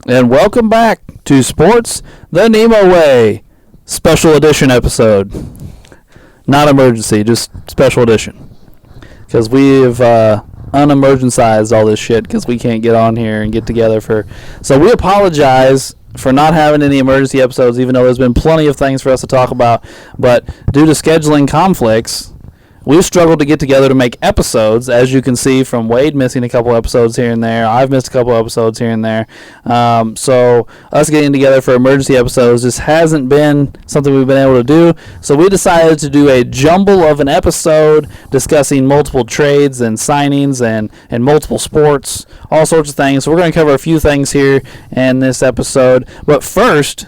And welcome back to Sports the NEMO Way, special edition episode. Not emergency, just special edition. Because we've unemergencized all this shit because we can't get on here and get together for... So we apologize for not having any emergency episodes, even though there's been plenty of things for us to talk about. But due to scheduling conflicts, we've struggled to get together to make episodes, as you can see from Wade missing a couple episodes here and there. I've missed a couple episodes here and there. So us getting together for emergency episodes just hasn't been something we've been able to do. So we decided to do a jumble of an episode discussing multiple trades and signings and multiple sports, all sorts of things. So we're going to cover a few things here in this episode. But first,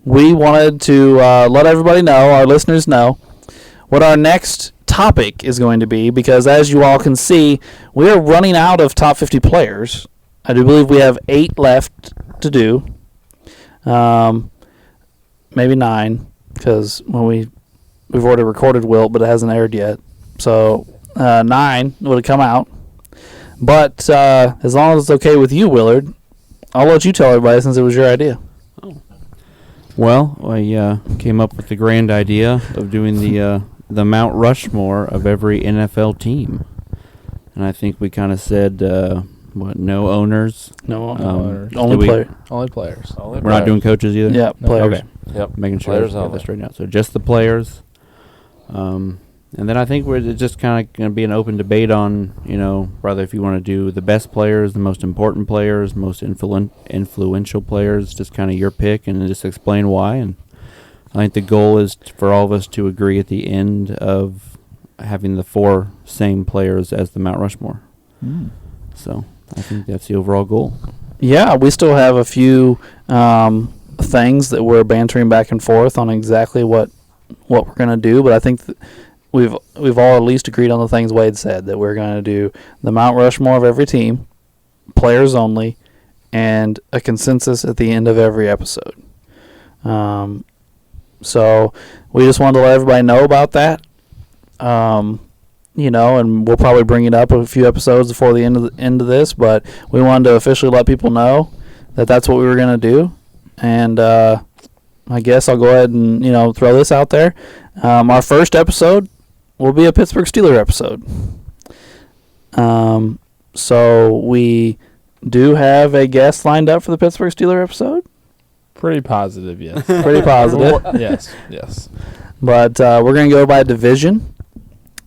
we wanted to let everybody know, our listeners know, what our next topic is going to be, because as you all can see, we are running out of top 50 players. I do believe we have 8 left to do. Maybe 9, because when we've already recorded Wilt, but it hasn't aired yet. So 9 would have come out. But as long as it's okay with you, Willard, I'll let you tell everybody since it was your idea. Well, I came up with the grand idea of doing the Mount Rushmore of every NFL team. And I think we kind of said, no owners? No owners. Only players. Only players. We're not doing coaches either? Yeah, players. Okay. Yep. Making sure Players I get only. this straightened out. So just the players. And then I think we're just kind of going to be an open debate on, whether if you want to do the best players, the most important players, most influential players, just kind of your pick, and just explain why. And I think the goal is for all of us to agree at the end of having the 4 same players as the Mount Rushmore. So I think that's the overall goal. Yeah, we still have a few things that we're bantering back and forth on exactly what we're going to do, but I think we've all at least agreed on the things Wade said, that we're going to do the Mount Rushmore of every team, players only, and a consensus at the end of every episode. So we just wanted to let everybody know about that. And we'll probably bring it up a few episodes before the end of this, but we wanted to officially let people know that that's what we were going to do. And I guess I'll go ahead and, throw this out there. Our first episode will be a Pittsburgh Steelers episode. So we do have a guest lined up for the Pittsburgh Steelers episode. Pretty positive, yes. Pretty positive. Yes. But we're going to go by division.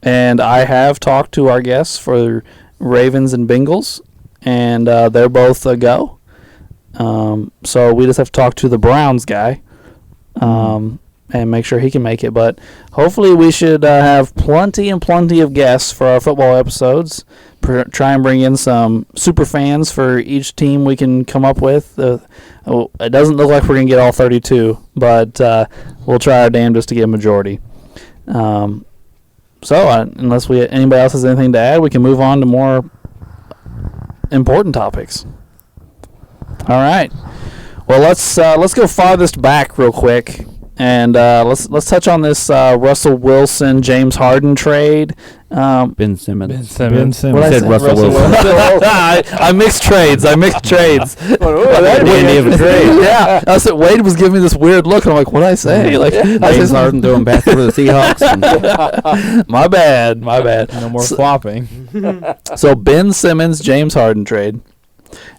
And I have talked to our guests for Ravens and Bengals, and they're both a go. So we just have to talk to the Browns guy and make sure he can make it. But hopefully we should have plenty of guests for our football episodes. Try and bring in some super fans for each team we can come up with. It doesn't look like we're going to get all 32, but we'll try our damnedest to get a majority. So unless anybody else has anything to add, we can move on to more important topics. All right. Well, let's go farthest back real quick, and let's touch on this Russell Wilson James Harden trade. Ben Simmons. What I said say? Russell Wilson. I mixed trades. Dandy of a trade. Yeah, I said Wade was giving me this weird look, and I'm like, "What'd I say?" Like, James Harden throwing back over the Seahawks. My bad. No more flopping. So Ben Simmons, James Harden trade.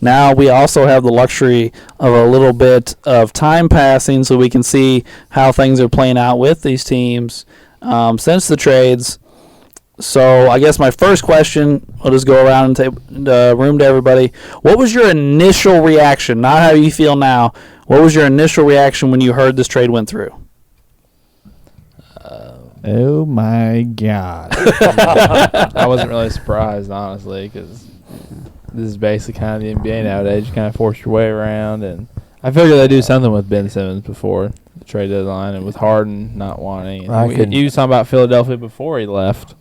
Now we also have the luxury of a little bit of time passing, so we can see how things are playing out with these teams since the trades. So I guess my first question, I'll just go around and take the room to everybody. What was your initial reaction? Not how you feel now. What was your initial reaction when you heard this trade went through? Oh my God! I wasn't really surprised, honestly, because this is basically kind of the NBA nowadays. You kind of force your way around, and I figured they'd do something with Ben Simmons before the trade deadline, and with Harden not wanting. You was talking about Philadelphia before he left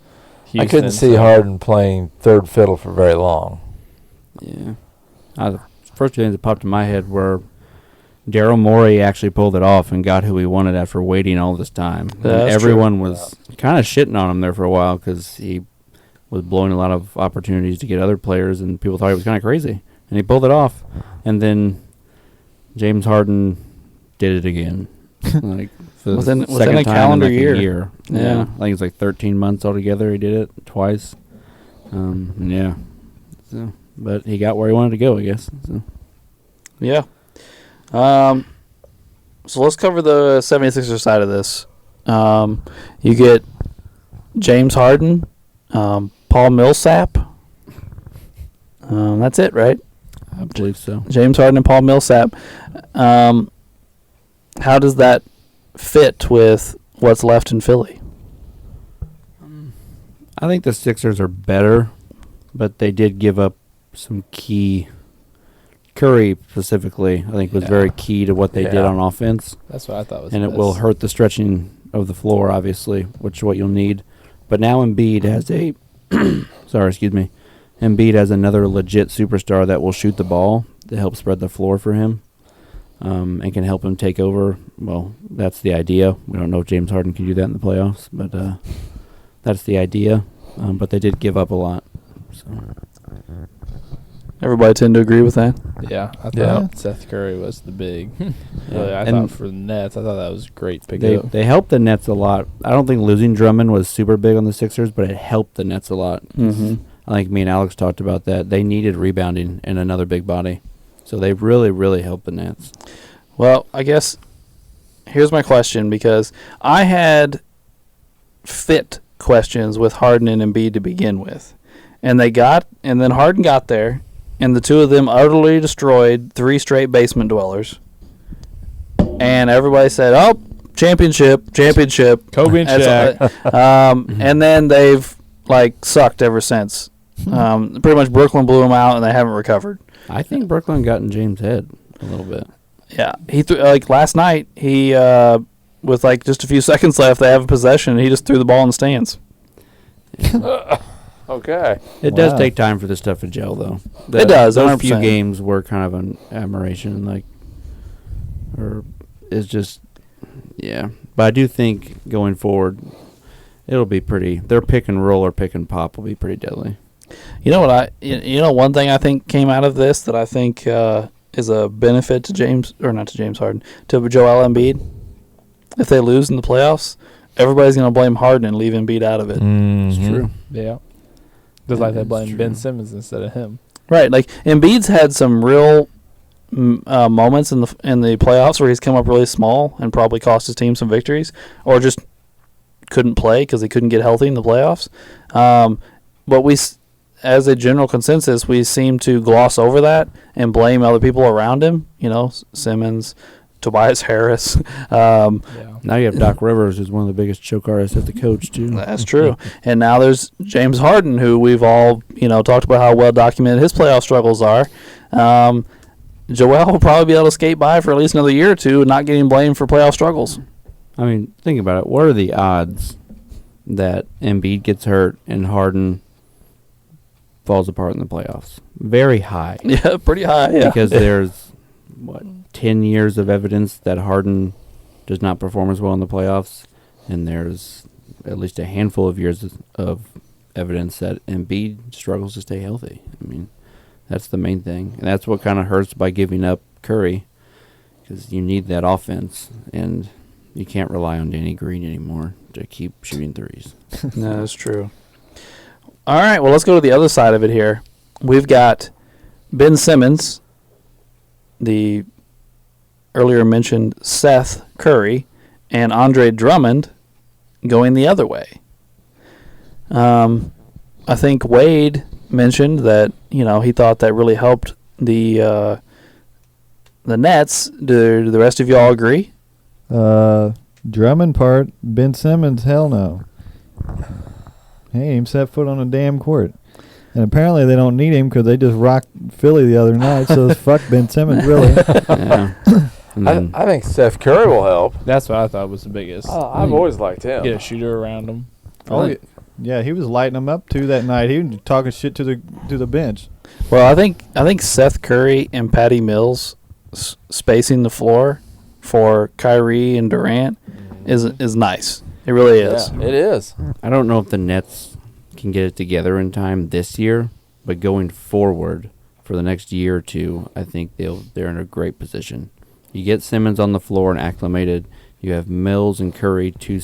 Houston. I couldn't see Harden playing third fiddle for very long. Yeah. The first things that popped in my head were Daryl Morey actually pulled it off and got who he wanted after waiting all this time. Everyone was kind of shitting on him there for a while because he was blowing a lot of opportunities to get other players, and people thought he was kind of crazy. and he pulled it off. And then James Harden did it again, like for the Within second a time calendar in like year. a year. Yeah. I think it's like 13 months altogether. He did it twice. Yeah. So, but he got where he wanted to go, I guess. So. Yeah. So let's cover the 76ers side of this. You get James Harden, Paul Millsap. That's it, right? I believe so. James Harden and Paul Millsap. How does that fit with what's left in Philly? I think the Sixers are better, but they did give up some key. Curry specifically, I think, was very key to what they did on offense. That's what I thought was. And it will hurt the stretching of the floor, obviously, which is what you'll need. But now Embiid has a Embiid has another legit superstar that will shoot the ball to help spread the floor for him, and can help him take over. Well, that's the idea. We don't know if James Harden can do that in the playoffs, but that's the idea. But they did give up a lot. So. Everybody tend to agree with that? Yeah, I thought Seth Curry was the big. Really, I thought for the Nets, I thought that was a great pickup. They helped the Nets a lot. I don't think losing Drummond was super big on the Sixers, but it helped the Nets a lot. Mm-hmm. I think me and Alex talked about that. They needed rebounding and another big body. So they really, really helped the Nets. Well, I guess here's my question, because I had fit questions with Harden and Embiid to begin with. And then Harden got there, and the two of them utterly destroyed 3 straight basement dwellers. And everybody said, "Oh, championship." Kobe and Shaq. And then they've sucked ever since. Pretty much Brooklyn blew them out, and they haven't recovered. I think Brooklyn got in James' head a little bit. Yeah, he threw last night. He with just a few seconds left, they have a possession, and he just threw the ball in the stands. Okay. It does take time for this stuff to gel, though. It does. Those 100%. few games were kind of an admiration, or it's just, yeah. But I do think going forward, it'll be pretty. Their pick and roll or pick and pop will be pretty deadly. You know what one thing I think came out of this that I think is a benefit to to Joel Embiid. If they lose in the playoffs, everybody's going to blame Harden and leave Embiid out of it. It's true. Yeah. Just like they blame Ben Simmons instead of him. Right, Embiid's had some real moments in the playoffs where he's come up really small and probably cost his team some victories, or just couldn't play because he couldn't get healthy in the playoffs. But we, as a general consensus, we seem to gloss over that and blame other people around him. Simmons, Tobias Harris. Now you have Doc Rivers, who's one of the biggest choke artists as the coach, too. That's true. And now there's James Harden, who we've all, talked about how well documented his playoff struggles are. Joel will probably be able to skate by for at least another year or two and not getting blamed for playoff struggles. I mean, think about it. What are the odds that Embiid gets hurt and Harden falls apart in the playoffs? Very high. Yeah, pretty high, yeah. Because there's, 10 years of evidence that Harden does not perform as well in the playoffs, and there's at least a handful of years of evidence that Embiid struggles to stay healthy. I mean, that's the main thing. And that's what kind of hurts by giving up Curry, because you need that offense, and you can't rely on Danny Green anymore to keep shooting threes. No, that's true. All right, well, let's go to the other side of it here. We've got Ben Simmons, the earlier mentioned Seth Curry, and Andre Drummond going the other way. I think Wade mentioned that he thought that really helped the Nets. Do the rest of y'all agree? Drummond part, Ben Simmons, hell no. He ain't even set foot on a damn court. And apparently they don't need him because they just rocked Philly the other night, so fuck Ben Simmons, really. Yeah. I think Steph Curry will help. That's what I thought was the biggest. I've always liked him. Get a shooter around him. Yeah, he was lighting them up too that night. He was talking shit to the bench. Well, I think Seth Curry and Patty Mills spacing the floor for Kyrie and Durant is nice. It really is. Yeah, it is. I don't know if the Nets can get it together in time this year, but going forward, for the next year or two, I think they're in a great position. You get Simmons on the floor and acclimated. You have Mills and Curry, two of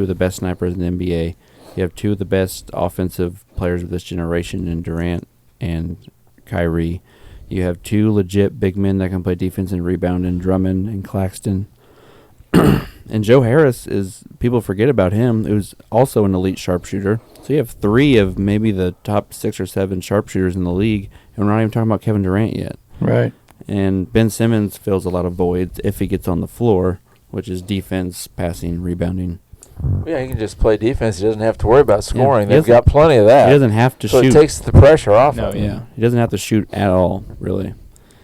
the best snipers in the NBA. You have two of the best offensive players of this generation in Durant and Kyrie. You have two legit big men that can play defense and rebound in Drummond and Claxton. And Joe Harris people forget about him, who's also an elite sharpshooter. So you have three of maybe the top 6 or 7 sharpshooters in the league, and we're not even talking about Kevin Durant yet. Right. And Ben Simmons fills a lot of voids if he gets on the floor, which is defense, passing, rebounding. Yeah, he can just play defense. He doesn't have to worry about scoring. He They've got plenty of that. He doesn't have to so shoot. it takes the pressure off No, of him. yeah. He doesn't have to shoot at all, really.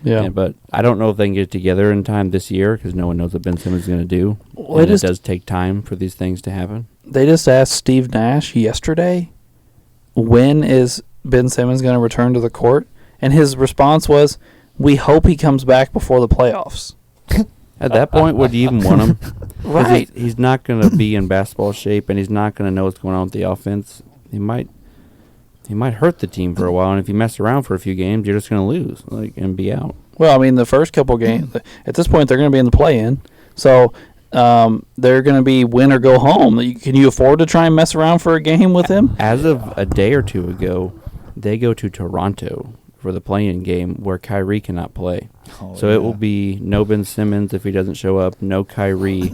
Yeah. But I don't know if they can get it together in time this year because no one knows what Ben Simmons is going to do. Well, And it does take time for these things to happen. They just asked Steve Nash yesterday, when is Ben Simmons going to return to the court? And his response was, we hope he comes back before the playoffs. At that point, would you even want him? 'Cause Right. He's not going to be in basketball shape, and he's not going to know what's going on with the offense. He might hurt the team for a while, and if you mess around for a few games, you're just going to lose and be out. Well, I mean, the first couple games, at this point, they're going to be in the play-in. So they're going to be win or go home. Can you afford to try and mess around for a game with him? As of a day or two ago, they go to Toronto for the play-in game where Kyrie cannot play. So it will be no Ben Simmons if he doesn't show up, no Kyrie,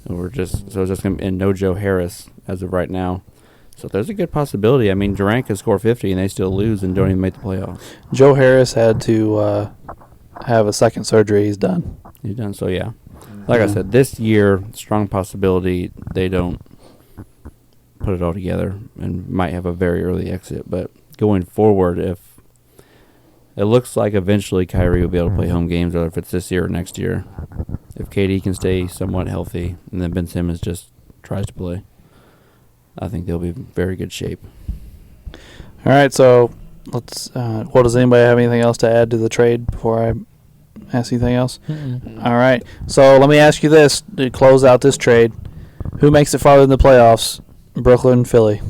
and no Joe Harris as of right now. So there's a good possibility. I mean, Durant can score 50 and they still lose and don't even make the playoffs. Joe Harris had to have a second surgery. He's done. He's done. So yeah, like I said, this year strong possibility they don't put it all together and might have a very early exit. But going forward, if it looks like eventually Kyrie will be able to play home games, whether if it's this year or next year. If KD can stay somewhat healthy and then Ben Simmons just tries to play, I think they'll be in very good shape. All right, so let's. Well, does anybody have anything else to add to the trade before I ask anything else? All right, so let me ask you this to close out this trade: who makes it farther in the playoffs? Brooklyn, Philly.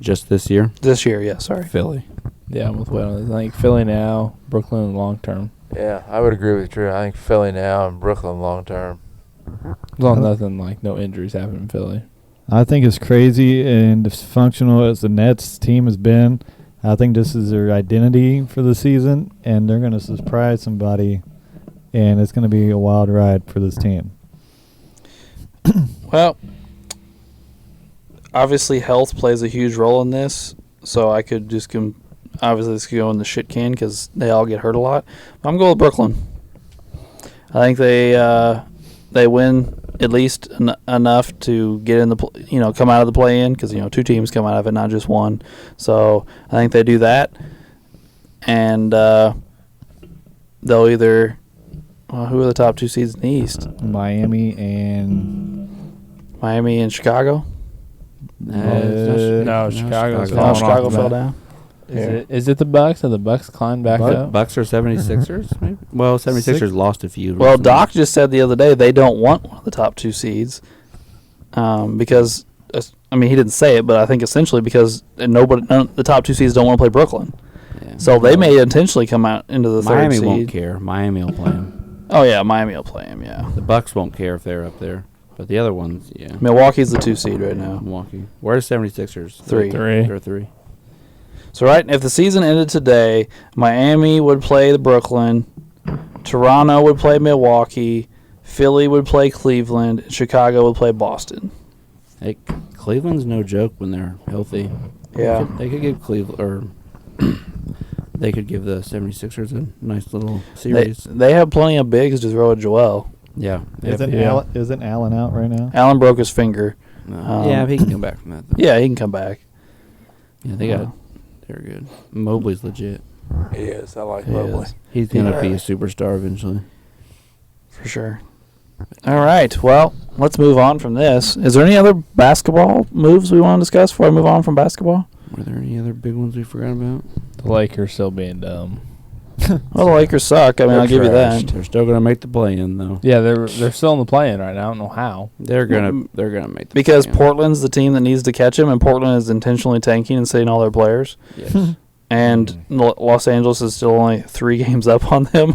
Just this year? This year, yeah. Sorry. Philly. Yeah, I'm with Will on this. I think Philly now, Brooklyn long term. Yeah, I would agree with Drew. I think Philly now and Brooklyn long term. As long as no injuries happen in Philly. I think it's crazy and as functional as the Nets team has been. I think this is their identity for the season, and they're going to surprise somebody, and it's going to be a wild ride for this team. Well, obviously health plays a huge role in this, so I could just obviously this could go in the shit can because they all get hurt a lot. But I'm going with Brooklyn. I think they win at least enough to get in come out of the play-in because 2 teams come out of it, not just one. So I think they do that, and they'll either. Well, who are the top 2 seeds in the East? Miami and Chicago. No, Chicago's Oh, falling Chicago off the fell map. down. Is it the Bucks? Have the Bucks climbed back up? Bucks or 76ers, maybe? Well, 76ers lost a few. Well, recently. Doc just said the other day they don't want one of the top 2 seeds because, he didn't say it, but I think essentially because the top 2 seeds don't want to play Brooklyn. Yeah. So they may intentionally come out into the Miami third seed. won't care. Miami will play them. Oh, yeah, Miami will play him, yeah. The Bucks won't care if they're up there. But the other ones, yeah. Milwaukee's the 2 seed right now. Milwaukee. Where's 76ers? 3. They're 3. So, right, if the season ended today, Miami would play the Brooklyn, Toronto would play Milwaukee, Philly would play Cleveland, and Chicago would play Boston. Hey, Cleveland's no joke when they're healthy. Yeah. They could give Cleveland, or they could give the 76ers a nice little series. They have plenty of bigs to throw at Joel. Yeah. Isn't Allen out right now? Allen broke his finger. Yeah, he can come back from that, though. Yeah, he can come back. Yeah, they're good. Mobley's legit. He is. I like He Mobley. is. He's going to be a superstar eventually. For sure. All right. Well, let's move on from this. Is there any other basketball moves we want to discuss before I move on from basketball? Were there any other big ones we forgot about? The Lakers still being dumb. Well, the Lakers suck. I mean, I'll give you that. They're still going to make the play-in, though. Yeah, they're still in the play-in right now. I don't know how. They're gonna make the Because play-in. Portland's the team that needs to catch him, and Portland is intentionally tanking and sitting all their players. Yes. and Los Angeles is still only 3 games up on them.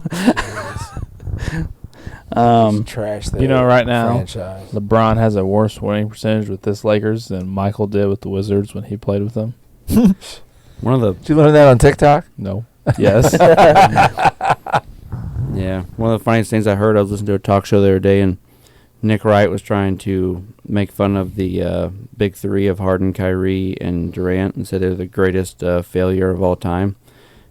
Trash. You know, right now, franchise. LeBron has a worse winning percentage with this Lakers than Michael did with the Wizards when he played with them. One of the Did you learn that on TikTok? No. Yes. Yeah, one of the funniest things I heard, I was listening to a talk show the other day, and Nick Wright was trying to make fun of the big three of Harden, Kyrie, and Durant, and said they're the greatest failure of all time.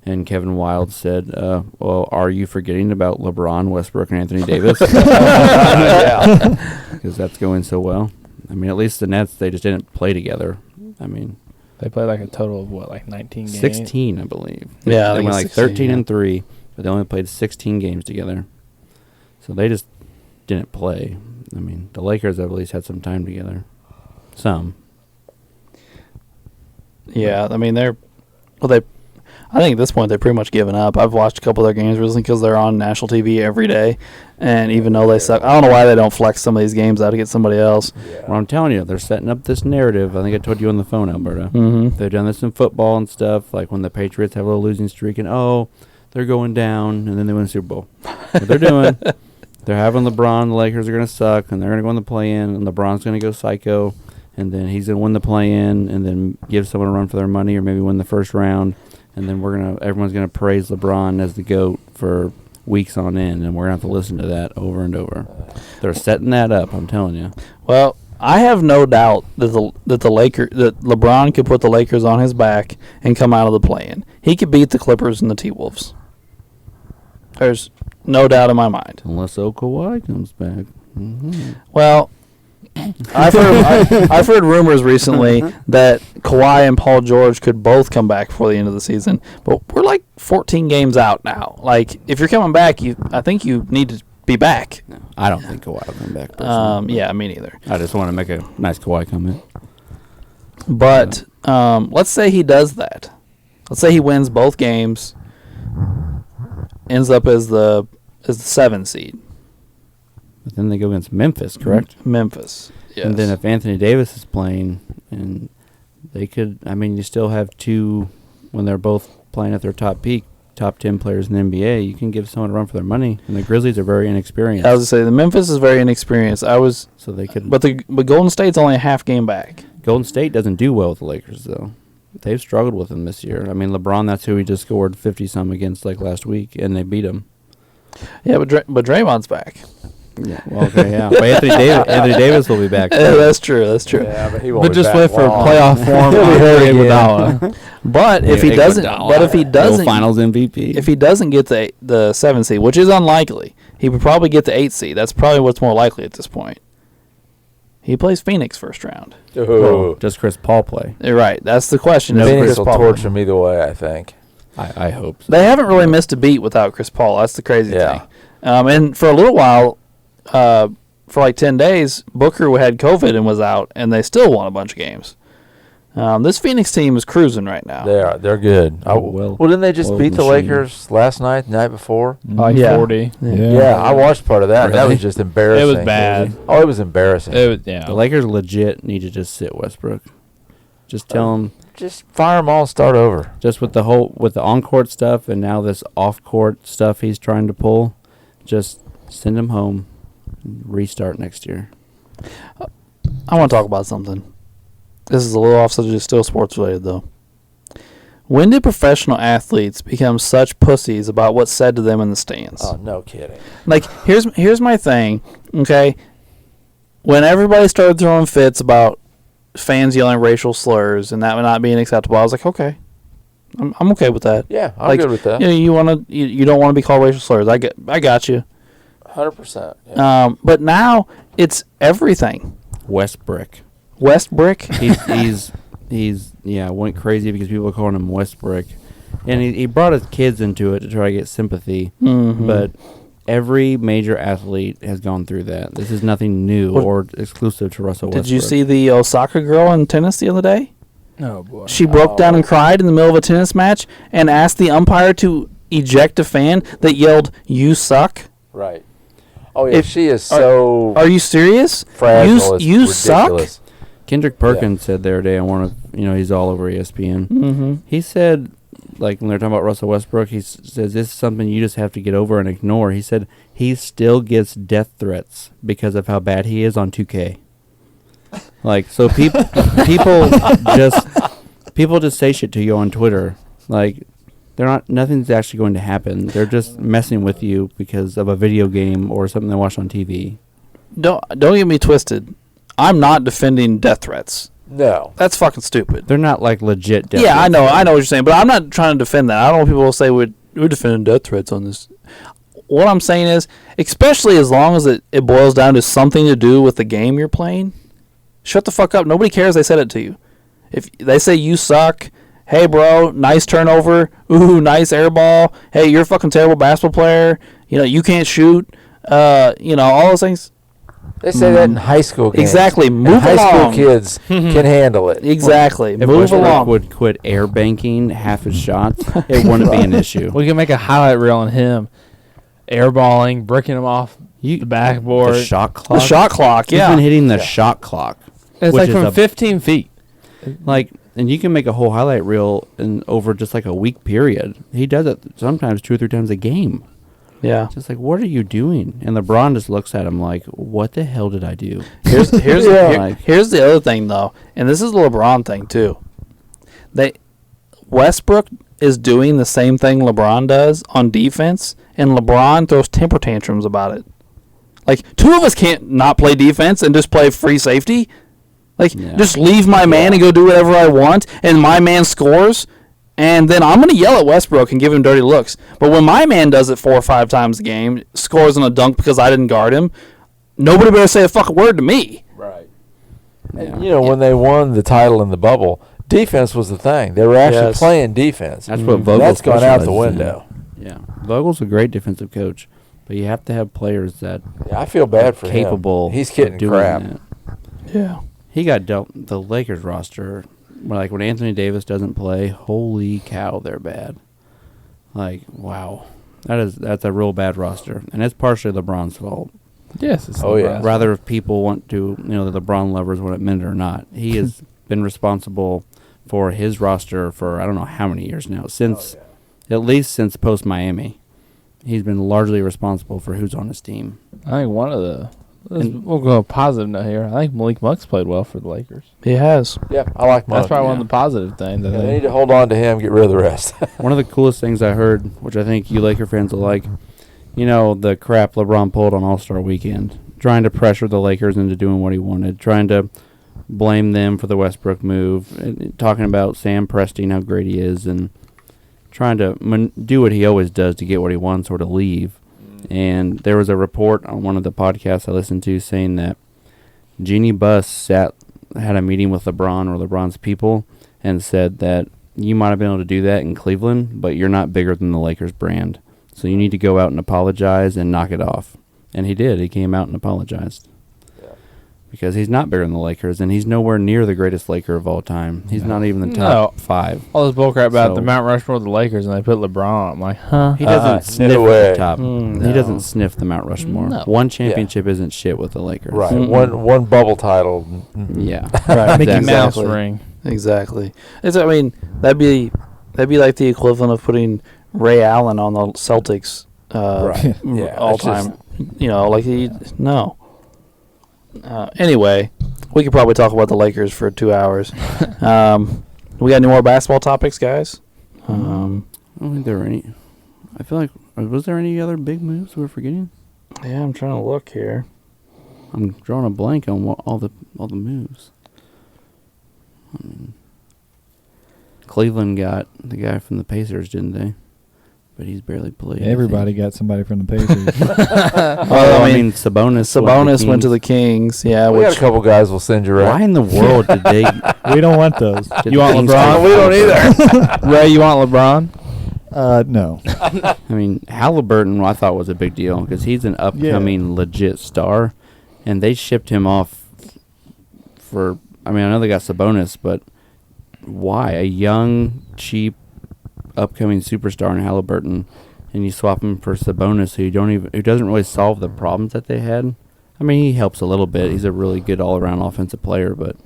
And Kevin Wilde said, well, are you forgetting about LeBron, Westbrook, and Anthony Davis? Yeah. Because that's going so well. I mean, at least the Nets, they just didn't play together. I mean, They played like a total of, what, like 19 games? 16, I believe. Yeah, I They think went it's like 16, 13 yeah. and 3, but they only played 16 games together. So they just didn't play. I mean, the Lakers have at least had some time together. Some. Yeah, I mean I think at this point they've pretty much given up. I've watched a couple of their games recently because they're on national TV every day, and even though they suck, I don't know why they don't flex some of these games out to get somebody else. Well, I'm telling you, they're setting up this narrative. I think I told you on the phone, Alberta. Mm-hmm. They've done this in football and stuff, like when the Patriots have a little losing streak, and they're going down, and then they win the Super Bowl. What they're doing, they're having LeBron. The Lakers are going to suck, and they're going to go in the play-in, and LeBron's going to go psycho, and then he's going to win the play-in, and then give someone a run for their money, or maybe win the first round, and then everyone's going to praise LeBron as the GOAT for weeks on end, and we're going to have to listen to that over and over. They're setting that up, I'm telling you. Well, I have no doubt that that LeBron could put the Lakers on his back and come out of the play-in. He could beat the Clippers and the T-Wolves. There's no doubt in my mind. Unless Kawhi comes back. Mm-hmm. Well, I've heard rumors recently that Kawhi and Paul George could both come back before the end of the season, but we're like 14 games out now. Like, if you're coming back, I think you need to be back. No, I don't think Kawhi will come back. personally. Yeah, me neither. I just want to make a nice Kawhi comment. But let's say he does that. Let's say he wins both games, ends up as the 7 seed. But then they go against Memphis, correct? Memphis. Yes. And then if Anthony Davis is playing, and they could, I mean, you still have two, when they're both playing at their top peak, top 10 players in the NBA, you can give someone a run for their money. And the Grizzlies are very inexperienced. I was to say the Memphis is very inexperienced. So they could. But Golden State's only a half game back. Golden State doesn't do well with the Lakers, though. They've struggled with them this year. I mean, LeBron, that's who he just scored 50-some against like last week, and they beat him. Yeah, but Draymond's back. Yeah. Well, okay, yeah. But Anthony Davis will be back. Yeah, that's true. That's true. Yeah, but he won't But be just back wait for long. playoff form. He'll be hurt again. Iguodala. But if he doesn't, No Finals MVP. if he doesn't get the 7 seed, which is unlikely, he would probably get the 8 seed. That's probably what's more likely at this point. He plays Phoenix first round. Ooh. Does Chris Paul play? You're right. That's the question. No, Is Phoenix Chris will Paul torch playing? him either way, I think. I hope so. They haven't really missed a beat without Chris Paul. That's the crazy Yeah. thing. And for a little while, for like 10 days, Booker had COVID and was out, and they still won a bunch of games. This Phoenix team is cruising right now. They are. They're good. Well didn't they just oiled beat the machine. Lakers last night, the night before? Like Yeah. 40. Yeah, I watched part of that. That Really? was just embarrassing. It was bad. Oh, it was embarrassing. It was, yeah. The Lakers legit need to just sit Westbrook. Just tell him, Just fire them all and start over. just with the on-court stuff and now this off-court stuff he's trying to pull, just send him home and restart next year. I want to talk about something. This is a little off subject, still sports related though. When did professional athletes become such pussies about what's said to them in the stands? Oh, no kidding. Like, here's my thing, okay? When everybody started throwing fits about fans yelling racial slurs and that not being acceptable, I was like, okay, I'm okay with that. Yeah, I'm Like, good with that. You know, you don't want to be called racial slurs. I got you. 100%. Yeah. But now it's everything. Westbrook. Westbrook. He's went crazy because people are calling him Westbrook, and he brought his kids into it to try to get sympathy. Mm-hmm. But every major athlete has gone through that. This is nothing new or exclusive to Russell Westbrook. Did you see the Osaka girl in tennis the other day? Oh, boy. She broke down and cried in the middle of a tennis match and asked the umpire to eject a fan that yelled, "You suck." Right. Oh, yeah, If- she is so Are you serious? fragile. It's you suck? ridiculous. Kendrick Perkins said the other day on one of, he's all over ESPN. Mm-hmm. He said like when they're talking about Russell Westbrook, he says this is something you just have to get over and ignore. He said he still gets death threats because of how bad he is on 2K. Like, so people just say shit to you on Twitter. Like, nothing's actually going to happen. They're just messing with you because of a video game or something they watch on TV. Don't get me twisted. I'm not defending death threats. No. That's fucking stupid. They're not like legit death Yeah, threats. I know what you're saying, but I'm not trying to defend that. I don't want people to say we're defending death threats on this. What I'm saying is, especially as long as it boils down to something to do with the game you're playing, shut the fuck up. Nobody cares they said it to you. If they say you suck, hey bro, nice turnover, ooh, nice air ball, hey, you're a fucking terrible basketball player, you can't shoot, all those things. They say that in high school games. Exactly. Move high along. school kids can handle it. Exactly. If Move Westbrook along. would quit air banking half his shots, it wouldn't be an issue. We can make a highlight reel on him, airballing, bricking him off the backboard. The shot clock. The shot clock, He's yeah. been hitting the shot clock. It's which like is from 15 feet. Like, and you can make a whole highlight reel in over just like a week period. He does it sometimes 2 or 3 times a game. Yeah. Just like, what are you doing? And LeBron just looks at him like, what the hell did I do? Here's Yeah. here's the other thing though, and this is the LeBron thing too. Westbrook is doing the same thing LeBron does on defense, and LeBron throws temper tantrums about it. Like, two of us can't not play defense and just play free safety. Like, just leave my man and go do whatever I want, and my man scores, and then I'm going to yell at Westbrook and give him dirty looks. But when my man does it 4 or 5 times a game, scores on a dunk because I didn't guard him, nobody better say a fucking word to me. Right. And, when they won the title in the bubble, defense was the thing. They were actually playing defense. That's what Vogel That's gone out the specializes in. window. Yeah. Vogel's a great defensive coach, but you have to have players that I feel bad for capable him. He's getting of doing crap. that. Yeah. He got dealt the Lakers roster. Like, when Anthony Davis doesn't play, holy cow, they're bad. Like, wow. That's a real bad roster. And it's partially LeBron's fault. Yes. It's Rather if people want to, the LeBron lovers want to admit it or not. He has been responsible for his roster for I don't know how many years now. At least since post-Miami. He's been largely responsible for who's on his team. I think we'll go a positive note here. I think Malik Monk's played well for the Lakers. He has. Yeah, I like Monk. That's probably one of the positive things. I They think. need to hold on to him, get rid of the rest. One of the coolest things I heard, which I think you Laker fans will like, the crap LeBron pulled on All-Star Weekend, trying to pressure the Lakers into doing what he wanted, trying to blame them for the Westbrook move, and talking about Sam Presti, how great he is, and trying to do what he always does to get what he wants or to leave. And there was a report on one of the podcasts I listened to saying that Jeannie Buss had a meeting with LeBron or LeBron's people and said that you might have been able to do that in Cleveland, but you're not bigger than the Lakers brand. So you need to go out and apologize and knock it off. And he did. He came out and apologized. Because he's not bigger than the Lakers, and he's nowhere near the greatest Laker of all time. He's not even the top 5. All this bullcrap about the Mount Rushmore of the Lakers, and they put LeBron. I'm like, huh? He doesn't sniff no the way. top. No. He doesn't sniff the Mount Rushmore. No. One championship isn't shit with the Lakers. Right. Mm-mm. One bubble title. Yeah. Right. Mickey Exactly. Mouse ring. Exactly. That'd be like the equivalent of putting Ray Allen on the Celtics Right. Yeah, all it's time. Anyway, we could probably talk about the Lakers for 2 hours. We got any more basketball topics, guys? I don't think there were any. I feel like, was there any other big moves we're forgetting? Yeah, I'm trying to look here. I'm drawing a blank on all the moves. Cleveland got the guy from the Pacers, didn't they? But he's barely played. Everybody got somebody from the Pacers. Well, I mean, Sabonis went to the Kings. Yeah, We got a couple guys we'll send you around. Why in the world did they? We don't want those. You want Kings LeBron? take We don't either. Ray, you want LeBron? No. I mean, Halliburton, I thought was a big deal because he's an upcoming legit star, and they shipped him off for. I mean, I know they got Sabonis, but why a young, cheap, upcoming superstar in Halliburton, and you swap him for Sabonis, who doesn't really solve the problems that they had? I mean, he helps a little bit. He's a really good all-around offensive player, but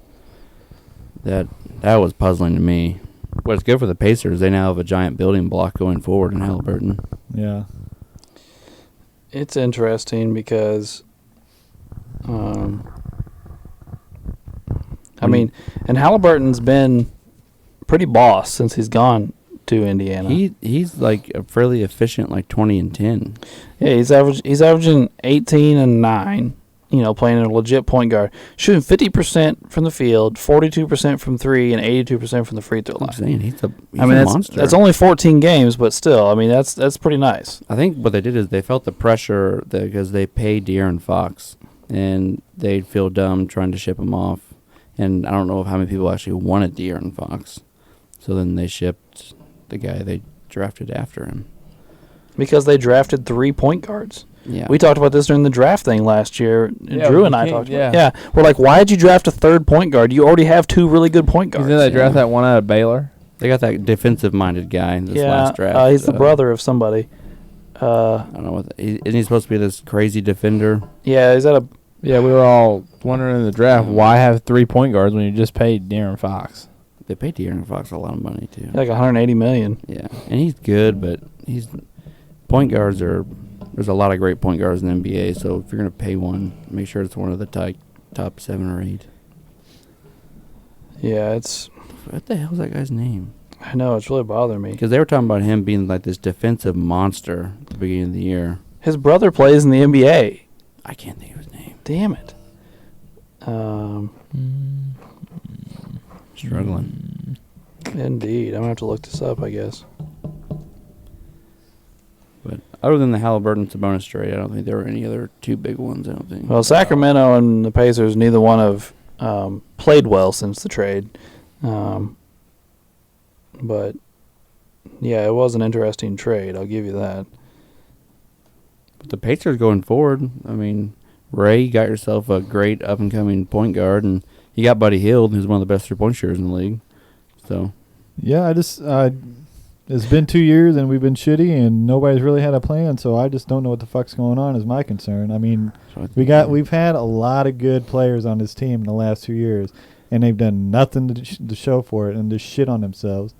that was puzzling to me. what's good for the Pacers, they now have a giant building block going forward in Halliburton. Yeah. It's interesting because, I mean, and Halliburton's been pretty boss since he's gone to Indiana. He's like a fairly efficient, like 20 and 10. Yeah, he's averaging 18 and 9. Playing a legit point guard, shooting 50% from the field, 42% from 3, and 82% from the free throw line. I'm saying he's a monster. That's only 14 games, but still, I mean that's pretty nice. I think what they did is they felt the pressure because they paid De'Aaron Fox, and they'd feel dumb trying to ship him off. And I don't know how many people actually wanted De'Aaron Fox, so then they shipped the guy they drafted after him. Because they drafted 3 point guards. Yeah, we talked about this during the draft thing last year. Yeah, Drew and I talked about it. Yeah. We're like, why did you draft a 3rd point guard? You already have 2 really good point guards. Didn't they draft that one out of Baylor? They got that defensive-minded guy in this last draft. He's the brother of somebody. I don't know isn't he supposed to be this crazy defender? Yeah, is that a? Yeah, we were all wondering in the draft why have 3 point guards when you just paid De'Aaron Fox. They paid De'Aaron Fox a lot of money too. Like $180 million. Yeah, and he's good, but point guards are. There's a lot of great point guards in the NBA, so if you're going to pay one, make sure it's one of the top 7 or 8. Yeah, it's... What the hell's that guy's name? I know, it's really bothering me. Because they were talking about him being like this defensive monster at the beginning of the year. His brother plays in the NBA. I can't think of his name. Damn it. Struggling. Indeed. I'm going to have to look this up, I guess. But other than the Halliburton-Sabonis trade, I don't think there were any other 2 big ones, I don't think. Well, Sacramento and the Pacers, neither one have played well since the trade. But, yeah, it was an interesting trade. I'll give you that. But the Pacers going forward, I mean, Ray, you got yourself a great up-and-coming point guard, and you got Buddy Hield, who's one of the best three-point shooters in the league. So, yeah, it's been 2 years and we've been shitty and nobody's really had a plan, so I just don't know what the fuck's going on is my concern. I mean, we've had a lot of good players on this team in the last 2 years, and they've done nothing to show for it and just shit on themselves.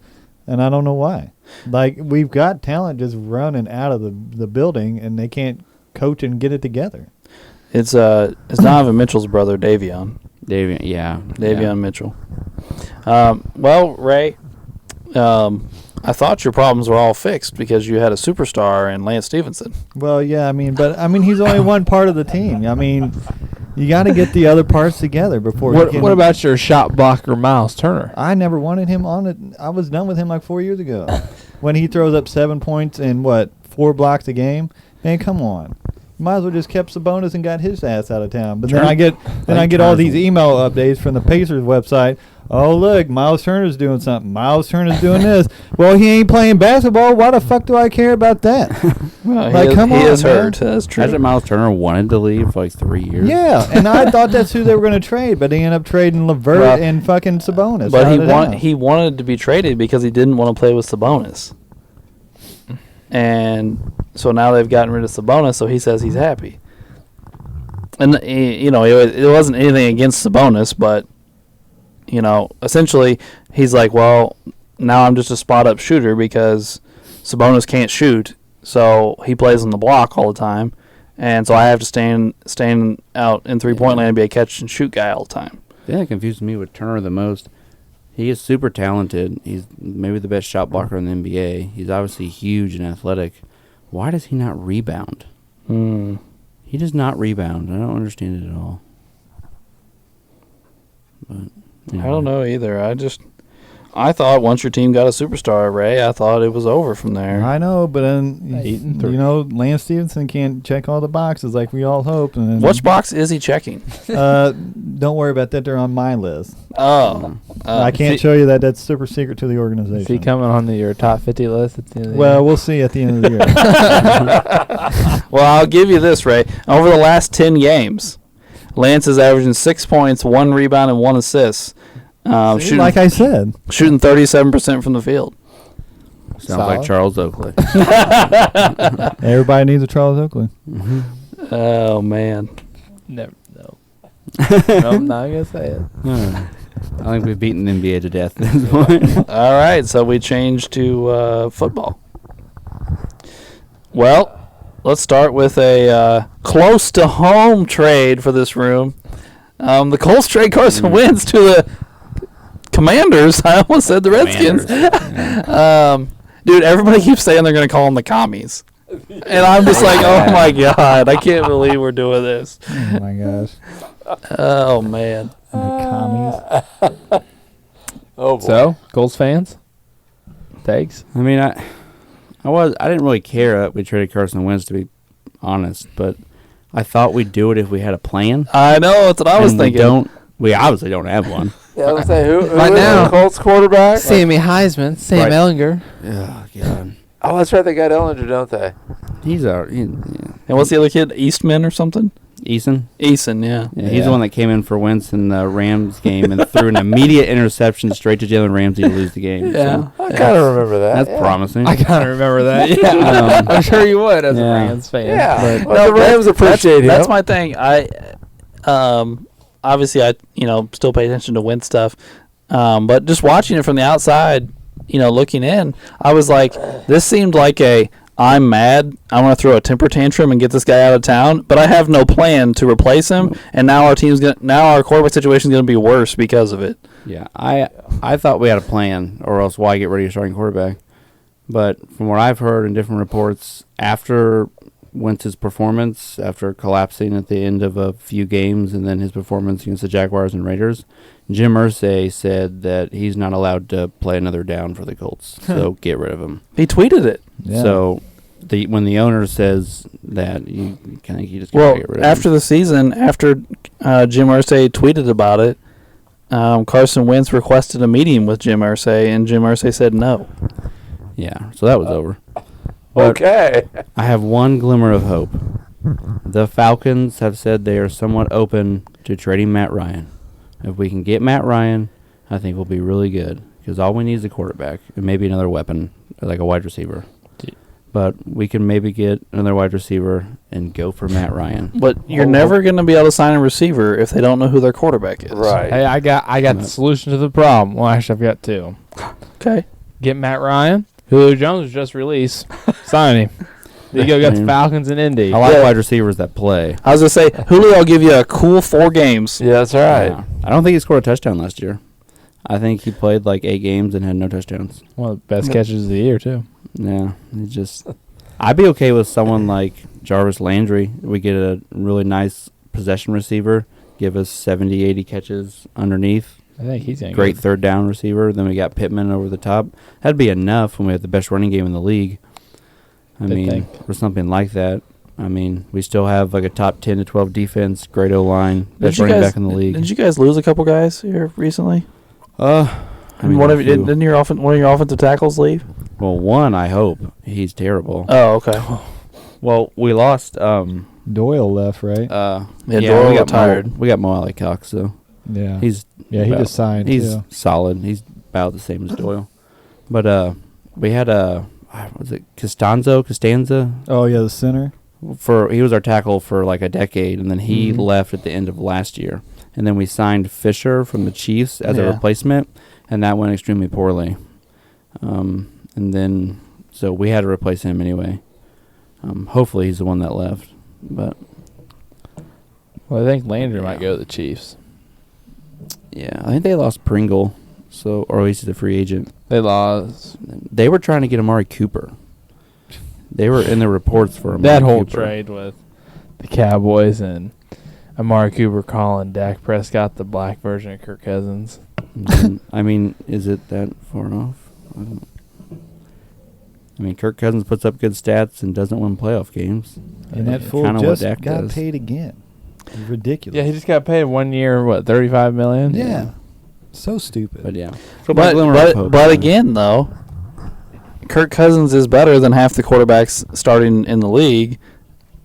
And I don't know why. Like, we've got talent just running out of the building, and they can't coach and get it together. It's Donovan Mitchell's brother, Davion. Davion Mitchell. Well, Ray, I thought your problems were all fixed because you had a superstar in Lance Stevenson. Well, yeah, I mean, he's only one part of the team. I mean, you got to get the other parts together before. What about your shot blocker, Miles Turner? I never wanted him on it. I was done with him like 4 years ago, when he throws up 7 points and 4 blocks a game. Man, come on. Might as well just kept Sabonis and got his ass out of town. But then I get all these email updates from the Pacers website. Oh, look, Miles Turner's doing something. Miles Turner's doing this. Well, he ain't playing basketball. Why the fuck do I care about that? Well, he is hurt. That's true. Hasn't Miles Turner wanted to leave for like 3 years? Yeah, and I thought that's who they were going to trade, but they ended up trading LeVert and fucking Sabonis. But he wanted to be traded because he didn't want to play with Sabonis. And so now they've gotten rid of Sabonis, so he says he's happy. And, it wasn't anything against Sabonis, but, essentially he's like, well, now I'm just a spot-up shooter because Sabonis can't shoot, so he plays on the block all the time, and so I have to stand out in three-point land and be a catch-and-shoot guy all the time. The thing that confuses me with Turner the most, he is super talented. He's maybe the best shot blocker in the NBA. He's obviously huge and athletic. Why does he not rebound? He does not rebound. I don't understand it at all. But I don't know either. I thought once your team got a superstar, Ray, I thought it was over from there. I know, but then, Lance Stevenson can't check all the boxes like we all hope. And which box is he checking? Don't worry about that. They're on my list. Oh. I can't show you that. That's super secret to the organization. Is he coming on your top 50 list at the end of the year? Well, we'll see at the end of the year. Well, I'll give you this, Ray. Over the last 10 games, Lance is averaging 6 points, 1 rebound, and 1 assist. Shooting, like I said, shooting 37% from the field. Sounds like Charles Oakley. Everybody needs a Charles Oakley. Mm-hmm. Oh man, Never. No. No, I'm not gonna say it. I think we've beaten the NBA to death at this point. All right, so we changed to football. Well, let's start with a close to home trade for this room. The Colts trade Carson Wentz to the Commanders. I almost said the Redskins. Dude, everybody keeps saying they're going to call them the commies. And I'm just like, oh, my God. I can't believe we're doing this. Oh, my gosh. Oh, man. The commies. Oh, boy. So, Colts fans? Takes? I mean, I didn't really care that we traded Carson Wentz, to be honest, but I thought we'd do it if we had a plan. I know. That's what I was And thinking. We obviously don't have one. Yeah, I was say who Right is now. the Colts quarterback? Sammy Heisman, Sam Right. Ellinger. Oh, God. Oh, that's right. They got Ellinger, don't they? He's our And what's the other kid? Eastman or something? Eason. Eason, yeah. Yeah, he's the one that came in for Wentz in the Rams game and threw an immediate interception straight to Jalen Ramsey to lose the game. Yeah. So I kind of remember that. that's promising. I kind of remember that. Yeah, I'm sure you would as a Yeah. Rams fan. Yeah. But Well, the Rams appreciate him. That's my thing. Obviously I still pay attention to Wentz stuff, but just watching it from the outside, looking in, I was like, this seemed like I'm mad. I want to throw a temper tantrum and get this guy out of town, but I have no plan to replace him. And now our quarterback situation is going to be worse because of it. Yeah, I thought we had a plan, or else why get rid of your starting quarterback? But from what I've heard in different reports, after Wentz's performance, after collapsing at the end of a few games, and then his performance against the Jaguars and Raiders, Jim Irsay said that he's not allowed to play another down for the Colts, so get rid of him. He tweeted it. Yeah. So when the owner says that, you just Well, gotta get rid of after him. the season, after Jim Irsay tweeted about it, Carson Wentz requested a meeting with Jim Irsay, and Jim Irsay said no. Yeah, so that was over. But Okay. I have one glimmer of hope. The Falcons have said they are somewhat open to trading Matt Ryan. If we can get Matt Ryan, I think we'll be really good, because all we need is a quarterback and maybe another weapon, like a wide receiver. But we can maybe get another wide receiver and go for Matt Ryan. But you're never going to be able to sign a receiver if they don't know who their quarterback is. Right. hey, I got the solution to the problem. Well, actually, I've got two. Okay. Get Matt Ryan. Julio Jones was just released. Sign him. Then you go got the Falcons and Indy. I like wide receivers that play. I was going to say, Julio will give you a cool 4 games. Yeah, that's right. Yeah. I don't think he scored a touchdown last year. I think he played like 8 games and had no touchdowns. One of the best catches of the year, too. Yeah, I'd be okay with someone like Jarvis Landry. We get a really nice possession receiver, give us 70, 80 catches underneath. I think he's going Great third down receiver. Then we got Pittman over the top. That'd be enough when we have the best running game in the league. I Good mean, thing. for something like that. I mean, we still have like a top 10 to 12 defense, great O-line, best running back in the league. Didn't you guys lose a couple guys here recently? I mean, one a of few. didn't one of your offensive tackles leave? Well, one, I hope. He's terrible. Oh, okay. Well, we lost. Doyle left, right? Doyle we got retired. We got Mo Alley Cox, so Yeah. he he just signed. He's too. solid. He's about the same as Doyle. But we had was it Costanza? Oh yeah, the center. He was our tackle for like a decade, and then he left at the end of last year. And then we signed Fisher from the Chiefs as a replacement, and that went extremely poorly. And then so we had to replace him anyway. Hopefully he's the one that left, but Well, I think Landry might go to the Chiefs. yeah, I think they lost Pringle, or at least he's a free agent. They lost They were trying to get Amari Cooper. They were in the reports for Amari that whole Cooper. trade with the Cowboys and Amari Cooper calling Dak Prescott the black version of Kirk Cousins. I mean, is it that far off? I mean, Kirk Cousins puts up good stats and doesn't win playoff games. And that fool Kinda what just Dak got does. paid again. It's ridiculous. Yeah, he just got paid 1 year, what, $35 million? Yeah. So stupid. But yeah. So my glimmer of hope, But again, though, Kirk Cousins is better than half the quarterbacks starting in the league,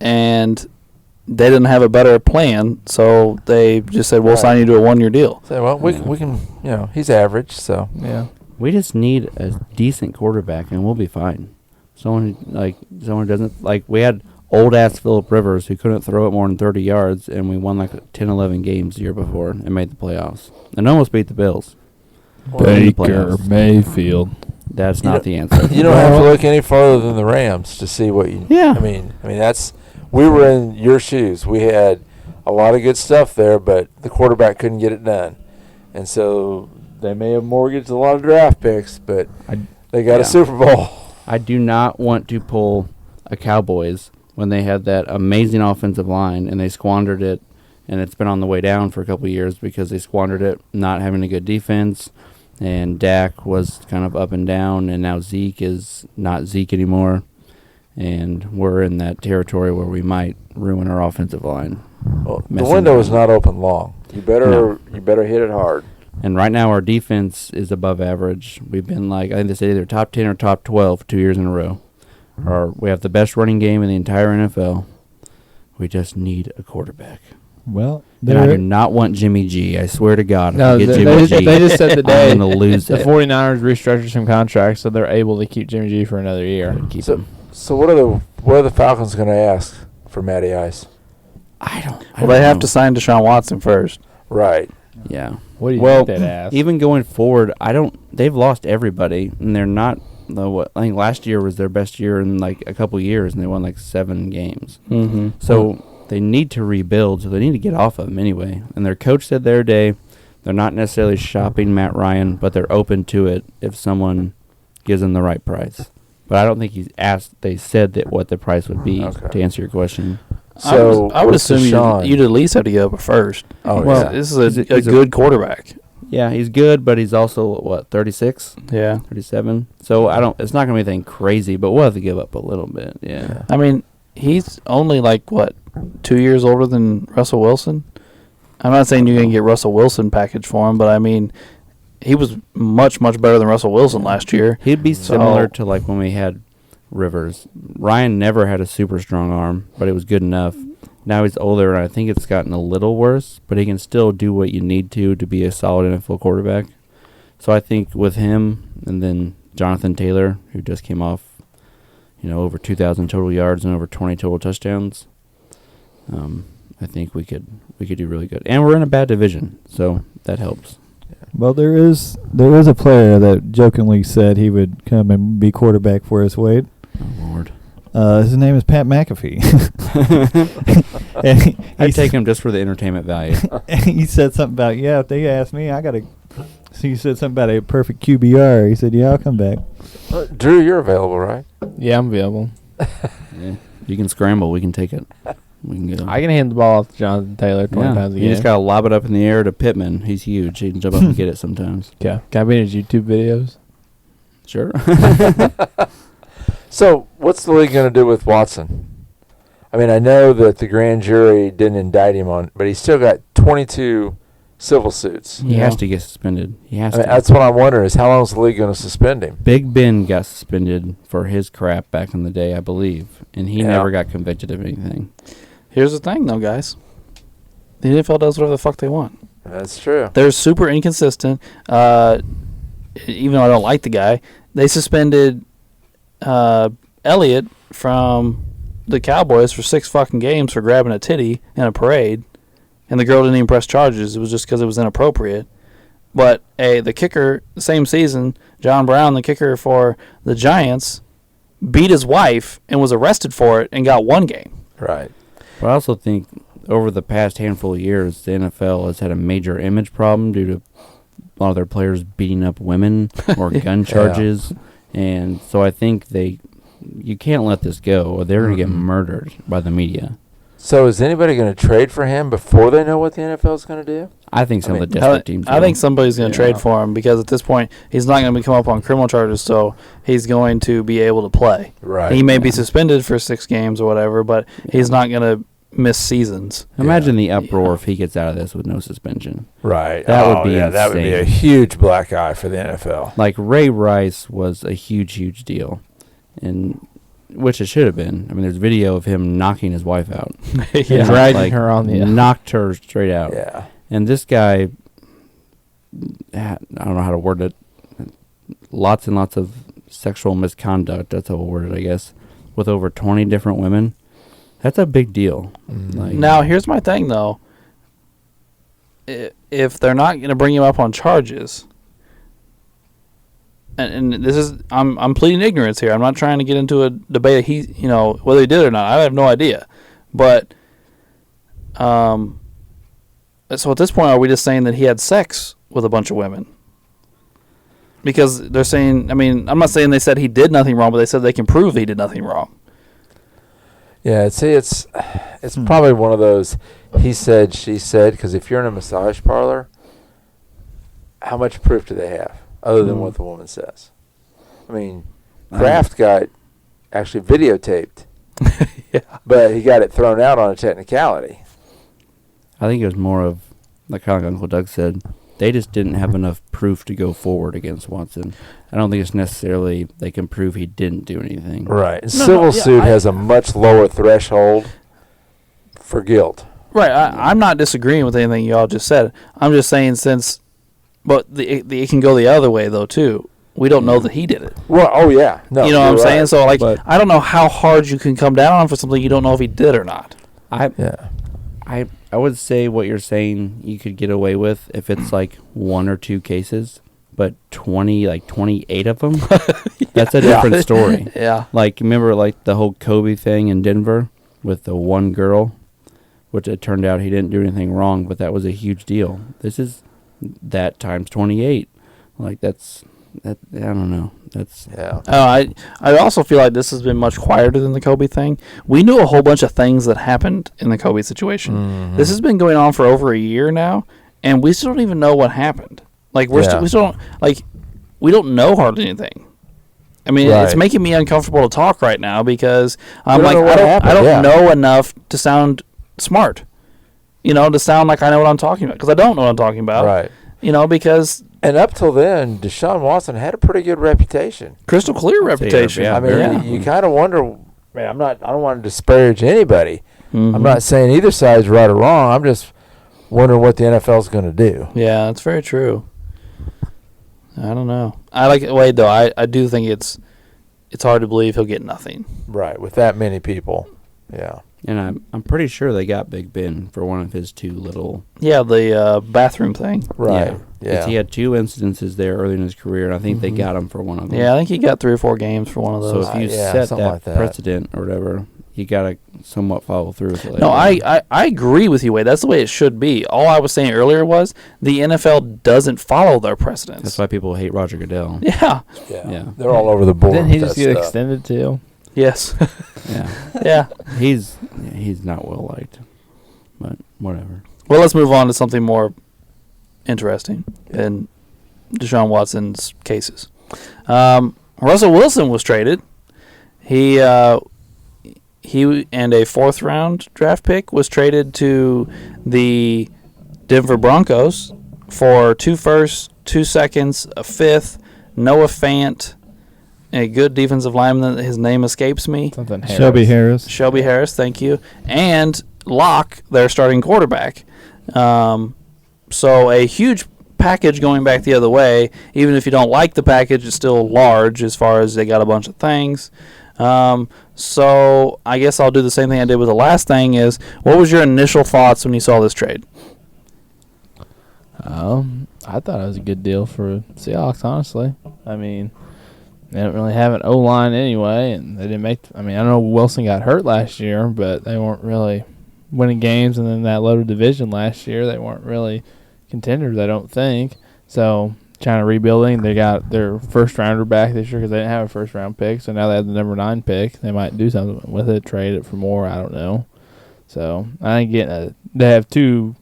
and they didn't have a better plan, so they just said, we'll Right. sign you to a 1-year deal. So, well, we can, he's average, so. Yeah. we just need a decent quarterback and we'll be fine. Someone who doesn't we had old-ass Phillip Rivers who couldn't throw it more than 30 yards, and we won like 10, 11 games the year before and made the playoffs. And almost beat the Bills. Baker Mayfield. That's not the answer. You don't have to look any further than the Rams to see what you. Yeah. I mean that's. We were in your shoes. We had a lot of good stuff there, but the quarterback couldn't get it done, and so they may have mortgaged a lot of draft picks, but they got a Super Bowl. I do not want to pull a Cowboys when they had that amazing offensive line and they squandered it, and it's been on the way down for a couple of years because they squandered it not having a good defense, and Dak was kind of up and down, and now Zeke is not Zeke anymore, and we're in that territory where we might ruin our offensive line. Well, the window is not open long. You better hit it hard. And right now our defense is above average. We've been I think they said either top 10 or top 12 2 years in a row. We have the best running game in the entire NFL. We just need a quarterback. Well, and I do not want Jimmy G. I swear to God, if No, we get they Jimmy just, G, they just said today I'm going to lose the it. 49ers restructured some contracts, so they're able to keep Jimmy G for another year. Keep him. So what are the Falcons going to ask for Matty Ice? I don't They have know. to sign Deshaun Watson first. Right. Yeah. What do you Well, think they'd ask? even going forward, they've lost everybody, and they're not. I think last year was their best year in a couple years, and they won 7 games. Mm-hmm. So they need to rebuild, so they need to get off of him anyway. And their coach said the other day they're not necessarily shopping Matt Ryan, but they're open to it if someone gives them the right price. But I don't think he's asked. They said that what the price would be to answer your question. So I would what's assume Deshaun? you'd at least have to go up first. Oh, Well, yeah. This is a He's a- good quarterback. Yeah, he's good, but he's also 36, Yeah. 37. So it's not going to be anything crazy, but we'll have to give up a little bit. Yeah. I mean, he's only 2 years older than Russell Wilson. I'm not saying you're going to get Russell Wilson package for him, but I mean, he was much, much better than Russell Wilson last year. He'd be similar to when we had Rivers. Ryan never had a super strong arm, but it was good enough. Now he's older, and I think it's gotten a little worse, but he can still do what you need to be a solid NFL quarterback. So I think with him and then Jonathan Taylor, who just came off, over 2,000 total yards and over 20 total touchdowns, I think we could do really good. And we're in a bad division, so that helps. Well, there is a player that jokingly said he would come and be quarterback for us, Wade. Oh, Lord. His name is Pat McAfee. And I'd take him just for the entertainment value. And he said something about, if they ask me, I got to. So he said something about a perfect QBR. He said, I'll come back. Drew, you're available, right? Yeah, I'm available. Yeah. You can scramble. We can take it. We can get him. I can hand the ball off to Jonathan Taylor 20 times a You game. just got to lob it up in the air to Pittman. He's huge. He can jump up and get it sometimes. Okay. Can I be in his YouTube videos? Sure. So what's the league going to do with Watson? I mean, I know that the grand jury didn't indict him but he's still got 22 civil suits. He has to get suspended. He has to. That's what I'm wondering is how long is the league going to suspend him? Big Ben got suspended for his crap back in the day, I believe, and he never got convicted of anything. Here's the thing, though, guys. The NFL does whatever the fuck they want. That's true. They're super inconsistent. Even though I don't like the guy, they suspended Elliott from the Cowboys for 6 fucking games for grabbing a titty in a parade, and the girl didn't even press charges. It was just because it was inappropriate. But the kicker, the same season, John Brown, the kicker for the Giants, beat his wife and was arrested for it and got 1 game. Right. But I also think over the past handful of years, the NFL has had a major image problem due to a lot of their players beating up women or gun charges. And so I think you can't let this go or they're going to get murdered by the media. So is anybody going to trade for him before they know what the NFL is going to do? I think some of the desperate teams I think somebody's going to trade for him because at this point, he's not going to come up on criminal charges, so he's going to be able to play. Right. He may be suspended for 6 games or whatever, but he's not going to miss seasons. Imagine the uproar if he gets out of this with no suspension. Right. That would be insane. That would be a huge black eye for the NFL. Like Ray Rice was a huge, huge deal, and which it should have been. I mean, there's video of him knocking his wife out. Yeah. Dragging her on the... knocked her straight out. Yeah. And this guy, I don't know how to word it, lots and lots of sexual misconduct, that's how we'll word it, I guess, with over 20 different women. That's a big deal. Like, Now, here's my thing, though. If they're not going to bring him up on charges, and this is, I'm pleading ignorance here. I'm not trying to get into a debate. Whether he did or not, I have no idea. But, so at this point, are we just saying that he had sex with a bunch of women? Because they're saying, I'm not saying they said he did nothing wrong, but they said they can prove he did nothing wrong. Yeah, see, it's probably one of those he said, she said, because if you're in a massage parlor, how much proof do they have other than what the woman says? Kraft got actually videotaped, but he got it thrown out on a technicality. I think it was more of, like Uncle Doug said, they just didn't have enough proof to go forward against Watson. I don't think it's necessarily they can prove he didn't do anything. Right. Civil suit has a much lower threshold for guilt. Right. I'm not disagreeing with anything y'all just said. I'm just saying but it can go the other way, though, too. We don't know that he did it. Well, oh, yeah. No, you know what I'm saying? right. So, But I don't know how hard you can come down on for something you don't know if he did or not. I would say what you're saying you could get away with if it's like 1 or 2 cases, but 28 of them, that's a different story. Yeah. Like, remember like the whole Kobe thing in Denver with the one girl, which it turned out he didn't do anything wrong, but that was a huge deal. This is that times 28. Like I don't know. I also feel like this has been much quieter than the Kobe thing. We knew a whole bunch of things that happened in the Kobe situation. Mm-hmm. This has been going on for over a year now, and we still don't even know what happened. Like we still don't we don't know hardly anything. It's making me uncomfortable to talk right now because I'm like I don't know enough to sound smart. To sound like I know what I'm talking about, because I don't know what I'm talking about. Right. Because and up till then, Deshaun Watson had a pretty good reputation. Crystal clear reputation. You kind of wonder. I don't want to disparage anybody. Mm-hmm. I'm not saying either side's right or wrong. I'm just wondering what the NFL's going to do. Yeah, that's very true. I don't know. I like Wade though. I do think it's hard to believe he'll get nothing. Right, with that many people. Yeah. And I'm pretty sure they got Big Ben for one of his 2 little... Yeah, the bathroom thing. Right. Yeah. He had 2 incidences there early in his career, and I think they got him for one of them. Yeah, I think he got 3 or 4 games for one of those. So if you set that precedent or whatever, you got to somewhat follow through with it. No, I agree with you, Wade. That's the way it should be. All I was saying earlier was the NFL doesn't follow their precedents. That's why people hate Roger Goodell. Yeah. Yeah. They're all over the board. Didn't he just get extended too? Yes. Yeah. Yeah. He's not well liked, but whatever. Well, let's move on to something more interesting in Deshaun Watson's cases. Russell Wilson was traded. He and a 4th round draft pick was traded to the Denver Broncos for 2 firsts, 2 seconds, a 5th, Noah Fant, a good defensive lineman. His name escapes me. Shelby Harris, thank you. And Locke, their starting quarterback. So a huge package going back the other way. Even if you don't like the package, it's still large as far as they got a bunch of things. So I guess I'll do the same thing I did with the last thing is, what was your initial thoughts when you saw this trade? I thought it was a good deal for Seahawks, honestly. They don't really have an O-line anyway, and they didn't make... I know Wilson got hurt last year, but they weren't really winning games, and then that loaded division last year, they weren't really contenders, I don't think. So, trying to rebuilding, they got their first-rounder back this year because they didn't have a first-round pick, so now they have the number 9 pick. They might do something with it, trade it for more, I don't know. So, I think they have 2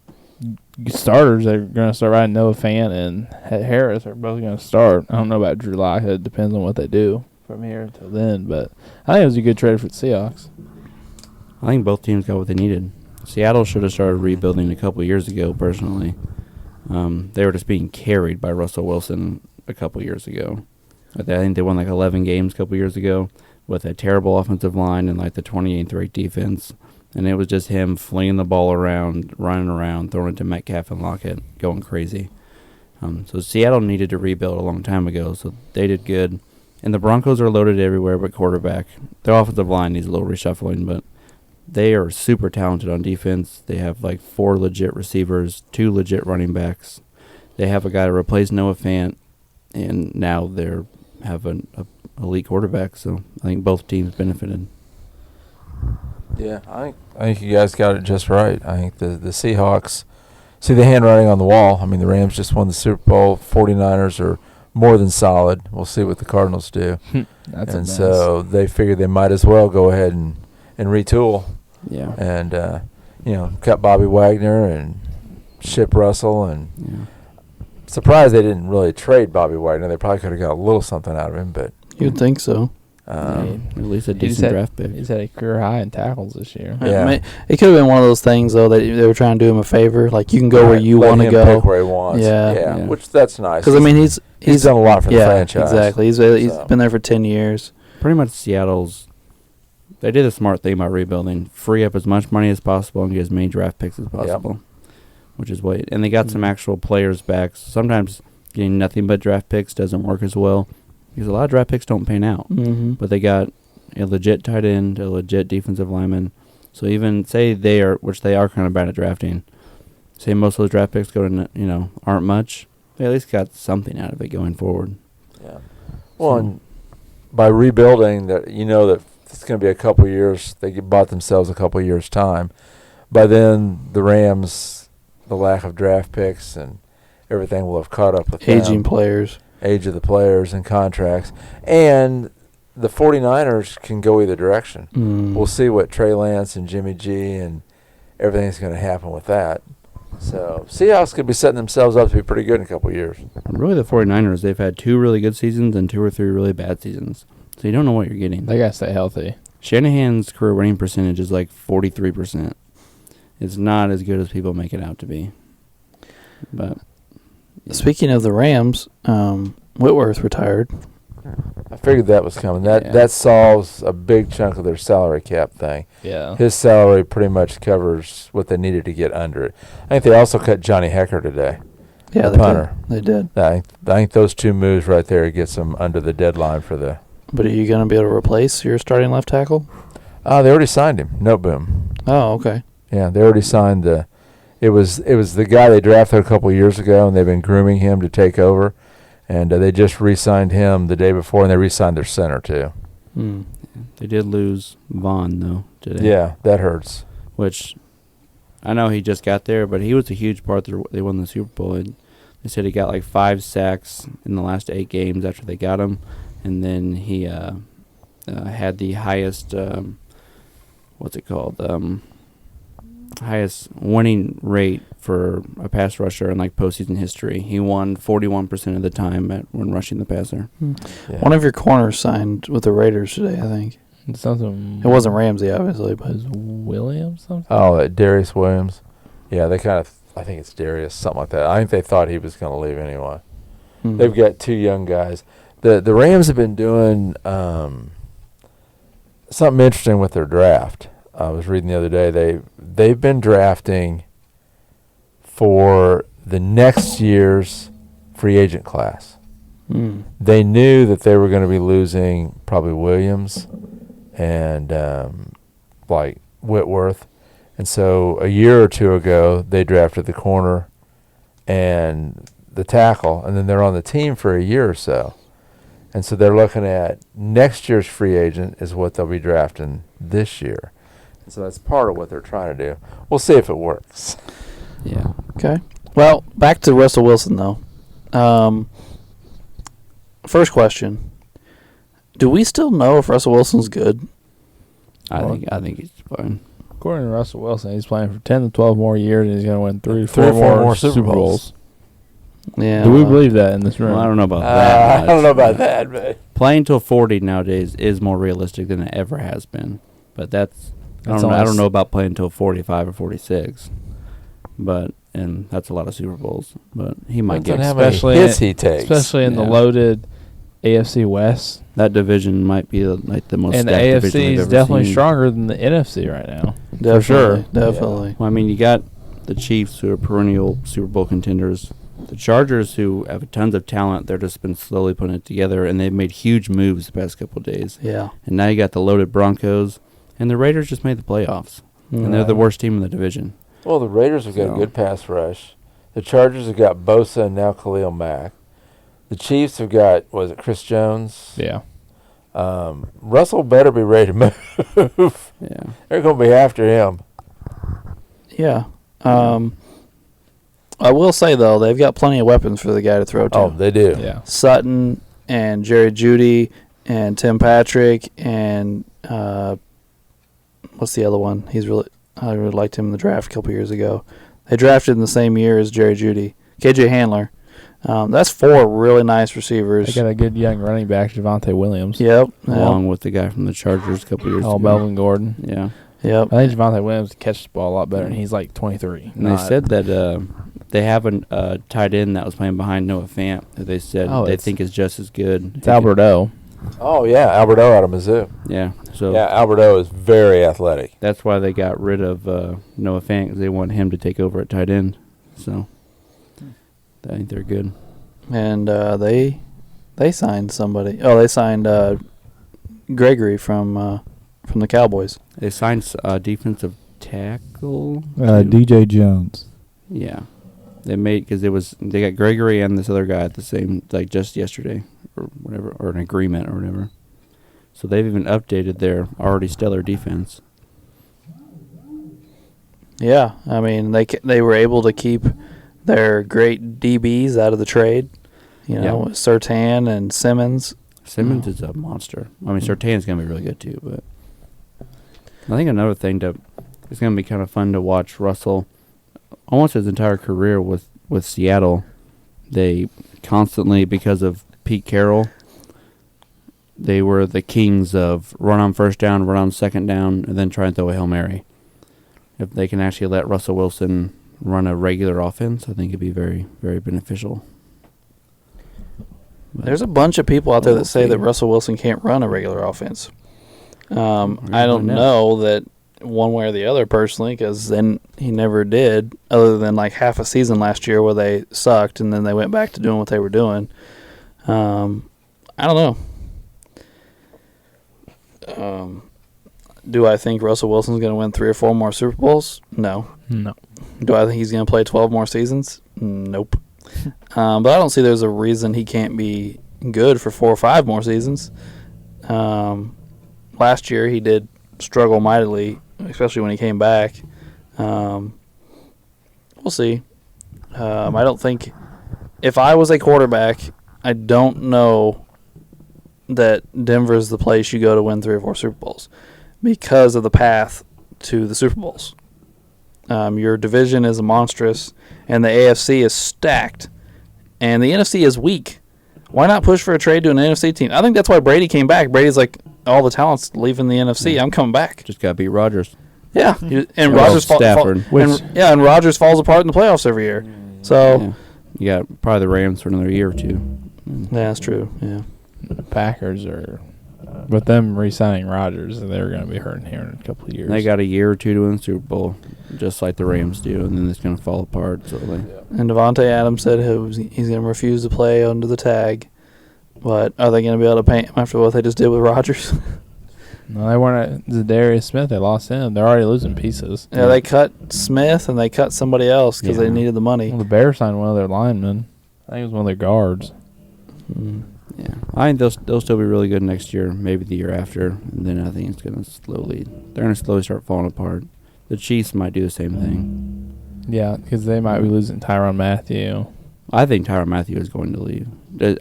starters. They're going to start riding. Noah Fant and Harris are both going to start. I don't know about Drew Lock. It depends on what they do from here until then. But I think it was a good trade for the Seahawks. I think both teams got what they needed. Seattle should have started rebuilding a couple years ago, personally. They were just being carried by Russell Wilson a couple years ago. I think they won 11 games a couple years ago with a terrible offensive line and the 28th ranked defense. And it was just him flinging the ball around, running around, throwing it to Metcalf and Lockett, going crazy. So Seattle needed to rebuild a long time ago, so they did good. And the Broncos are loaded everywhere but quarterback. Their offensive line needs a little reshuffling, but they are super talented on defense. They have like 4 legit receivers, 2 legit running backs. They have a guy to replace Noah Fant, and now they're have an elite quarterback. So I think both teams benefited. Yeah, I think you guys got it just right. I think the Seahawks see the handwriting on the wall. I mean, the Rams just won the Super Bowl. 49ers are more than solid. We'll see what the Cardinals do. That's and so they figured they might as well go ahead and retool. Yeah. And, cut Bobby Wagner and ship Russell. And surprised they didn't really trade Bobby Wagner. They probably could have got a little something out of him. But You'd think so. At least a decent draft pick. He's had a career high in tackles this year. Yeah. It could have been one of those things, though, that they were trying to do him a favor. Like, you can go where you want to go. Pick where he wants. Yeah. Which that's nice. Because, I mean, he's done a lot for the franchise. Exactly. He's been there for 10 years. Pretty much they did a smart thing by rebuilding. Free up as much money as possible and get as many draft picks as possible. Which is and they got some actual players back. Sometimes getting nothing but draft picks doesn't work as well because a lot of draft picks don't pan out. Mm-hmm. But they got a legit tight end, a legit defensive lineman. So even say which they are kind of bad at drafting, say most of those draft picks go to, aren't much, they at least got something out of it going forward. Yeah. Well, and by rebuilding, that that it's going to be a couple of years. They bought themselves a couple of years' time. By then, the Rams, the lack of draft picks and everything will have caught up with aging them. players. Age of the players and contracts. And the 49ers can go either direction. We'll see what Trey Lance and Jimmy G and everything's going to happen with that. So Seahawks could be setting themselves up to be pretty good in a couple of years. Really, the 49ers, they've had 2 really good seasons and 2 or 3 really bad seasons. So you don't know what you're getting. They got to stay healthy. Shanahan's career winning percentage is like 43%. It's not as good as people make it out to be. But Speaking of the Rams, Whitworth retired. I figured that was coming. That solves a big chunk of their salary cap thing. Yeah. His salary pretty much covers what they needed to get under it. I think they also cut Johnny Hecker today. Yeah, the punter. They did. I think those 2 moves right there gets them under the deadline for the. But are you going to be able to replace your starting left tackle? They already signed him. No boom. Oh, okay. Yeah, they already signed the. It was the guy they drafted a couple of years ago, and they've been grooming him to take over. And they just re-signed him the day before, and they re-signed their center, too. They did lose Vaughn, though, today. Yeah, that hurts. Which, I know he just got there, but he was a huge part. They won the Super Bowl. And they said he got like 5 sacks in the last 8 games after they got him. And then he had the highest, highest winning rate for a pass rusher in like postseason history. He won 41% of the time when rushing the passer. Yeah. One of your corners signed with the Raiders today, I think. Something. It wasn't Ramsey, obviously, but Was Williams something? Oh, Darius Williams. Yeah, they kind of. I think it's Darius, something like that. I think they thought he was going to leave anyway. They've got 2 young guys. The Rams have been doing something interesting with their draft. I was reading the other day. They've been drafting for the next year's free agent class. They knew that they were going to be losing probably Williams and like Whitworth. And so a year or 2 ago, they drafted the corner and the tackle, and then they're on the team for a year or so. And so they're looking at next year's free agent is what they'll be drafting this year. And so that's part of what they're trying to do. We'll see if it works. Yeah. Okay. Well, back to Russell Wilson, though. First question. Do we still know if Russell Wilson's good? I think he's fine. According to Russell Wilson, he's playing for 10 to 12 more years, and he's going to win 3 3 or or 4 4 more more Super Bowls. Yeah. Do we believe that in this room? Well, I don't know about that. I don't know about that, but Playing till 40 nowadays is more realistic than it ever has been. But I don't know about playing till 45 or 46. And that's a lot of Super Bowls. But he might depends get on how many especially hits he takes. especially in the Yeah. loaded AFC West. that division might be like the most And the stacked division AFC we've is ever definitely seen. stronger than the NFC right now. Definitely, sure. Definitely. Well, I mean, you got the Chiefs, who are perennial Super Bowl contenders. The Chargers, who have tons of talent, they're just been slowly putting it together, and they've made huge moves the past couple of days. Yeah. And now you got the loaded Broncos, And the Raiders just made the playoffs, and they're the worst team in the division. Well, the Raiders have got a good pass rush. The Chargers have got Bosa and now Khalil Mack. The Chiefs have got, Chris Jones? Yeah. Russell better be ready to move. Yeah. They're going to be after him. Yeah. I will say, though, they've got plenty of weapons for the guy to throw to. Oh, they do. Yeah. Sutton and Jerry Jeudy and Tim Patrick and what's the other one? I really liked him in the draft a couple years ago. They drafted in the same year as Jerry Jeudy. KJ Handler. That's 4 really nice receivers. They got a good young running back, Javonte Williams. Yep. Along with the guy from the Chargers a couple years ago. Melvin Gordon. Yeah. Yep. I think Javonte Williams catches the ball a lot better, and he's like 23. And they said that they have a tight end that was playing behind Noah Fant that they said they think is just as good. It's Alberto. Oh, yeah, Alberto out of Mizzou. Yeah. So Yeah, Alberto is very athletic. that's why they got rid of Noah Fant, because they want him to take over at tight end. So I think they're good. And they signed somebody. Oh, they signed Gregory from the Cowboys. They signed defensive tackle. DJ Jones. Yeah, they got Gregory and this other guy at the same, like, just yesterday or whatever, or an agreement or whatever. So they've even updated their already stellar defense. Yeah, I mean they were able to keep their great DBs out of the trade. You know, Surtain and Simmons. Simmons is a monster. I mean, Surtain's going to be really good too, but I think another thing it's going to be kind of fun to watch Russell. Almost his entire career with Seattle, they constantly, because of Pete Carroll, they were the kings of run on first down, run on second down, and then try and throw a Hail Mary. If they can actually let Russell Wilson run a regular offense, I think it'd be very, very beneficial. There's a bunch of people out there that say that Russell Wilson can't run a regular offense. I don't know that one way or the other personally, because then he never did, other than like half a season last year where they sucked and then they went back to doing what they were doing. I don't know. Do I think Russell Wilson's going to win 3 or 4 more Super Bowls? No. Do I think he's going to play 12 more seasons? Nope. But I don't see there's a reason he can't be good for 4 or 5 more seasons. Last year he did struggle mightily, especially when he came back. We'll see. I don't think, if I was a quarterback, I don't know that Denver's the place you go to win 3 or 4 Super Bowls because of the path to the Super Bowls. Your division is monstrous, and the AFC is stacked, and the NFC is weak. Why not push for a trade to an NFC team? I think that's why Brady came back. Brady's like, all the talent's leaving the NFC. I'm coming back. Just got to beat Rodgers. Yeah, and Rodgers and Rodgers falls apart in the playoffs every year. So you got probably the Rams for another year or 2. Yeah, that's true. Yeah, the Packers are, with them re-signing Rodgers, they're going to be hurting here in a couple of years. They got a year or 2 to win the Super Bowl, just like the Rams do, and then it's going to fall apart. So and Devontae Adams said he's going to refuse to play under the tag. But are they going to be able to pay him after what they just did with Rodgers? No, they weren't. Zadarius Smith, they lost him. They're already losing pieces. Yeah, they cut Smith and they cut somebody else because they needed the money. Well, the Bears signed one of their linemen. I think it was one of their guards. Yeah, I think they'll still be really good next year, maybe the year after, and then I think it's going to slowly start falling apart. The Chiefs might do the same thing. Yeah, because they might be losing Tyrann Mathieu. I think Tyrann Mathieu is going to leave.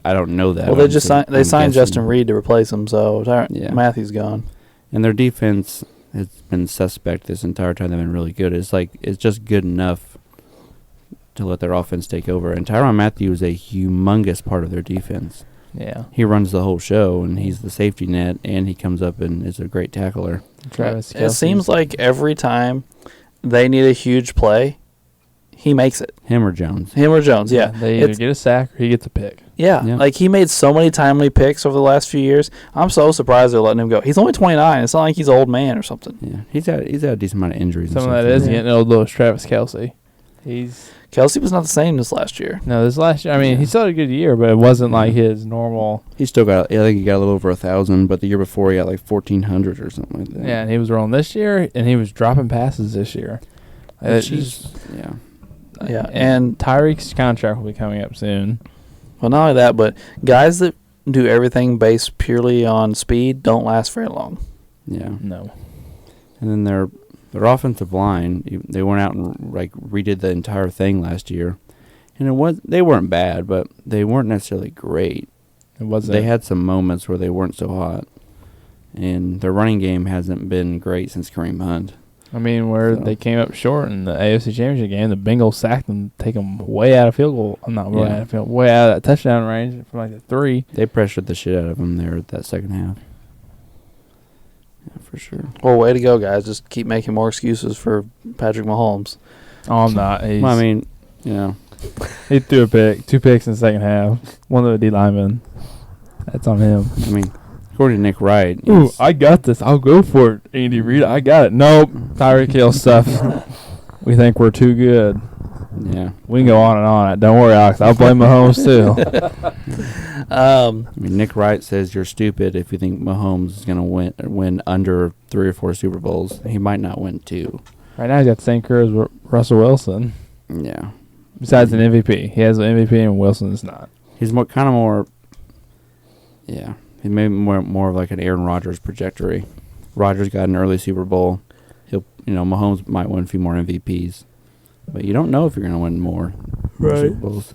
I don't know that. Well, they signed Justin Reed to replace him, so Matthew's gone. And their defense has been suspect this entire time. They've been really good. It's just good enough to let their offense take over. And Tyrann Mathieu is a humongous part of their defense. Yeah, he runs the whole show, and he's the safety net, and he comes up and is a great tackler. It seems like every time they need a huge play, he makes it. Him or Jones, yeah. They either get a sack or he gets a pick. Yeah, like he made so many timely picks over the last few years. I'm so surprised they're letting him go. He's only 29. It's not like he's an old man or something. Yeah, he's had a decent amount of injuries. Some of that is getting old little Travis Kelce. Kelsey was not the same this last year. No, this last year. I mean, he still had a good year, but it wasn't like his normal. He still got. I think he got a little over 1,000, but the year before he got like 1,400 or something like that. Yeah, and he was rolling this year, and he was dropping passes this year. Yeah, and Tyreek's contract will be coming up soon. Well, not only that, but guys that do everything based purely on speed don't last very long. Yeah. No. And then their offensive line, they went out and like redid the entire thing last year, and they weren't bad, but they weren't necessarily great. It wasn't. They had some moments where they weren't so hot, and their running game hasn't been great since Kareem Hunt. I mean, they came up short in the AFC Championship game, the Bengals sacked them, take them way out of field goal. Way out of field, way out of that touchdown range from like the 3. They pressured the shit out of them there at that second half. Yeah, for sure. Well, way to go, guys. Just keep making more excuses for Patrick Mahomes. Oh, I'm not. Well, I mean, he threw a pick, 2 picks in the second half. One of the D linemen. That's on him. I mean, according to Nick Wright. Ooh, I got this. I'll go for it, Andy Reid. I got it. Nope. Tyreek Hill stuff. We think we're too good. Yeah. We can go on and on. Don't worry, Alex. I'll blame Mahomes, too. I mean, Nick Wright says you're stupid if you think Mahomes is going to win under 3 or 4 Super Bowls. He might not win 2. Right now, he's got the same career as Russell Wilson. Yeah. Besides an MVP. He has an MVP, and Wilson is not. He's more. Yeah. He may be more of like an Aaron Rodgers trajectory. Rodgers got an early Super Bowl. Mahomes might win a few more MVPs. But you don't know if you're going to win more Super Bowls.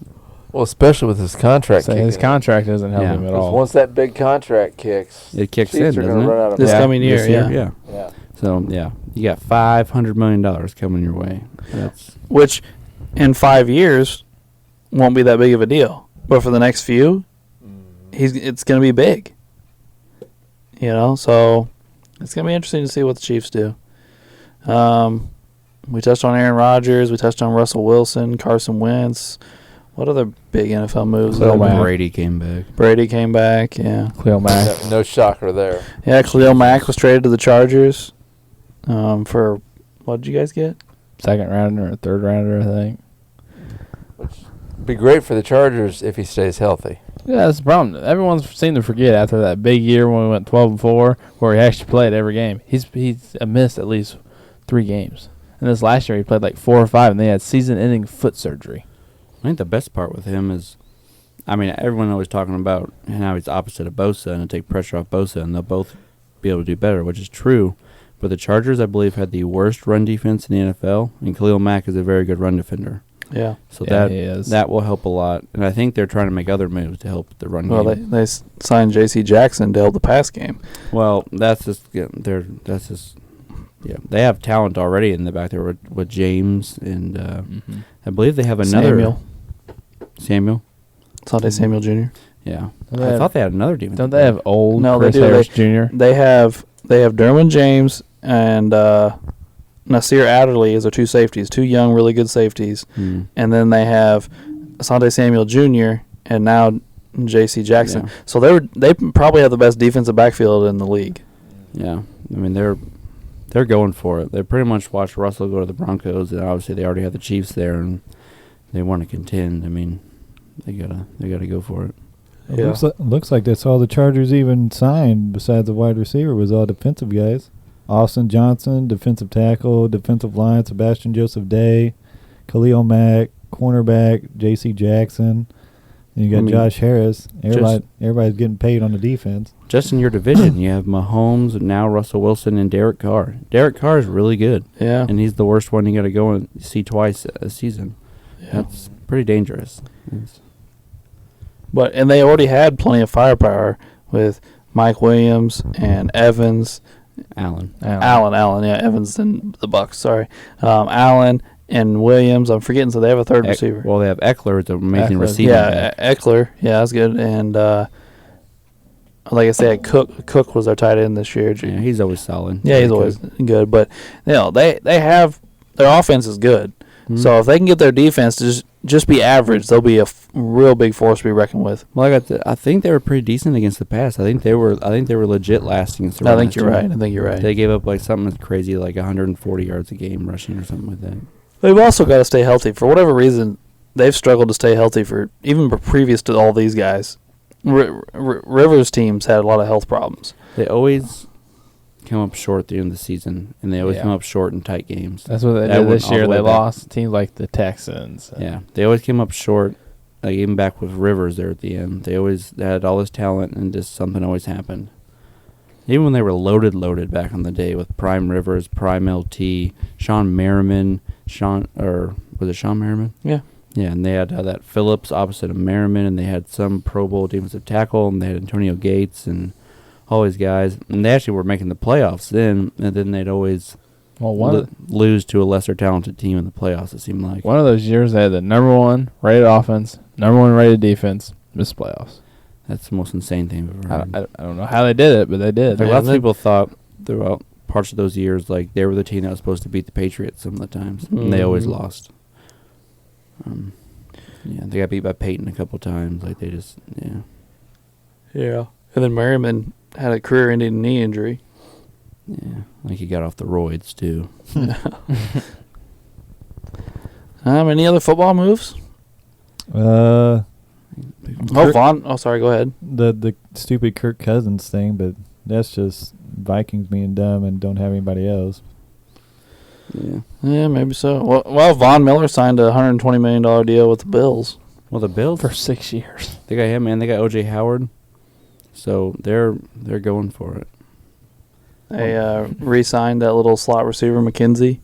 Well, especially with his contract. So his contract doesn't help him at all. Once that big contract kicks, it kicks Chiefs in, are doesn't it? run out of This money. coming year, This year, yeah. So, you got $500 million coming your way. Which, in 5 years, won't be that big of a deal. But for the next few, it's going to be big. So it's going to be interesting to see what the Chiefs do. We touched on Aaron Rodgers. We touched on Russell Wilson, Carson Wentz. What other big NFL moves? Brady came back. Yeah. Khalil Mack. No shocker there. Yeah, Khalil Mack was traded to the Chargers for, what did you guys get? 2nd rounder or 3rd rounder, I think. Which would be great for the Chargers if he stays healthy. Yeah, that's the problem. Everyone's seemed to forget after that big year when we went 12-4, where he actually played every game. He's missed at least 3 games. And this last year he played like 4 or 5, and they had season-ending foot surgery. I think the best part with him is, everyone always talking about how he's opposite of Bosa and to take pressure off Bosa, and they'll both be able to do better, which is true. But the Chargers, I believe, had the worst run defense in the NFL, and Khalil Mack is a very good run defender. Yeah. So he is. that will help a lot, and I think they're trying to make other moves to help the run game. Well, they signed J.C. Jackson to help the pass game. Well, that's just they have talent already in the back there with James and I believe they have another Samuel. Asante Samuel Jr. Yeah, I thought they had another defense. Don't they have old No, Chris they do. Harris Jr.? They have Derwin James and Nasir Adderley as their 2 safeties, 2 young, really good safeties. And then they have Asante Samuel Jr. and now J.C. Jackson. Yeah. So they probably have the best defensive backfield in the league. Yeah, they're going for it. They pretty much watched Russell go to the Broncos, and obviously they already have the Chiefs there, and they want to contend. They gotta go for it. Yeah. Looks like that's all the Chargers even signed besides the wide receiver was all defensive guys. Austin Johnson, defensive tackle, defensive line, Sebastian Joseph Day, Khalil Mack, cornerback, J.C. Jackson. And you got Josh Harris. Everybody's getting paid on the defense. Just in your division, you have Mahomes, and now Russell Wilson, and Derek Carr. Derek Carr is really good. Yeah. And he's the worst one you got to go and see twice a season. Yeah. That's pretty dangerous. And they already had plenty of firepower with Mike Williams and Evans. Allen. Yeah, Evans and the Bucks, sorry. Allen and Williams. I'm forgetting, so they have a third receiver. Well, they have Eckler, the amazing receiver. Yeah, Eckler. Yeah, that's good. And like I said, Cook was their tight end this year. Yeah, he's always solid. Yeah, he's always good. But they have their offense is good. Mm-hmm. So if they can get their defense to just be average, they'll be a real big force to be reckoned with. Well, I think they were pretty decent against the pass. I think they were legit last against the run. I think you're right. They gave up like something crazy, like 140 yards a game rushing or something like that. They've also got to stay healthy. For whatever reason, they've struggled to stay healthy for even previous to all these guys. Rivers teams had a lot of health problems. They always come up short at the end of the season, and they always Yeah. come up short in tight games. That's what they That did went this all the year. way They back. lost teams like the Texans. Yeah, they always came up short. Like even back with Rivers there at the end, they had all this talent, and just something always happened. Even when they were loaded back in the day with Prime Rivers, Prime LT, Sean Merriman, was it Sean Merriman? Yeah. Yeah, and they had that Phillips opposite of Merriman, and they had some Pro Bowl defensive tackle, and they had Antonio Gates and all these guys, and they actually were making the playoffs then, and then they'd always lose to a lesser talented team in the playoffs. It seemed like one of those years they had the number 1 rated offense, number 1 rated defense, missed playoffs. that's the most insane thing I've ever heard. I don't know how they did it, but they did. Like lots of people thought throughout parts of those years, like they were the team that was supposed to beat the Patriots some of the times, and they always lost. Yeah, they got beat by Peyton a couple times. Like they just, Yeah. And then Merriman had a career-ending knee injury. yeah, like he got off the roids too. Any other football moves? Uh, Vaughn. Oh, sorry. Go ahead. the stupid Kirk Cousins thing, but that's just Vikings being dumb and don't have anybody else. Yeah. Yeah, maybe so. Well, Von Miller signed a $120 million deal with the Bills. Well, the Bills for 6 years. they got him, man. They got O.J. Howard, so they're going for it. They re-signed that little slot receiver, McKenzie.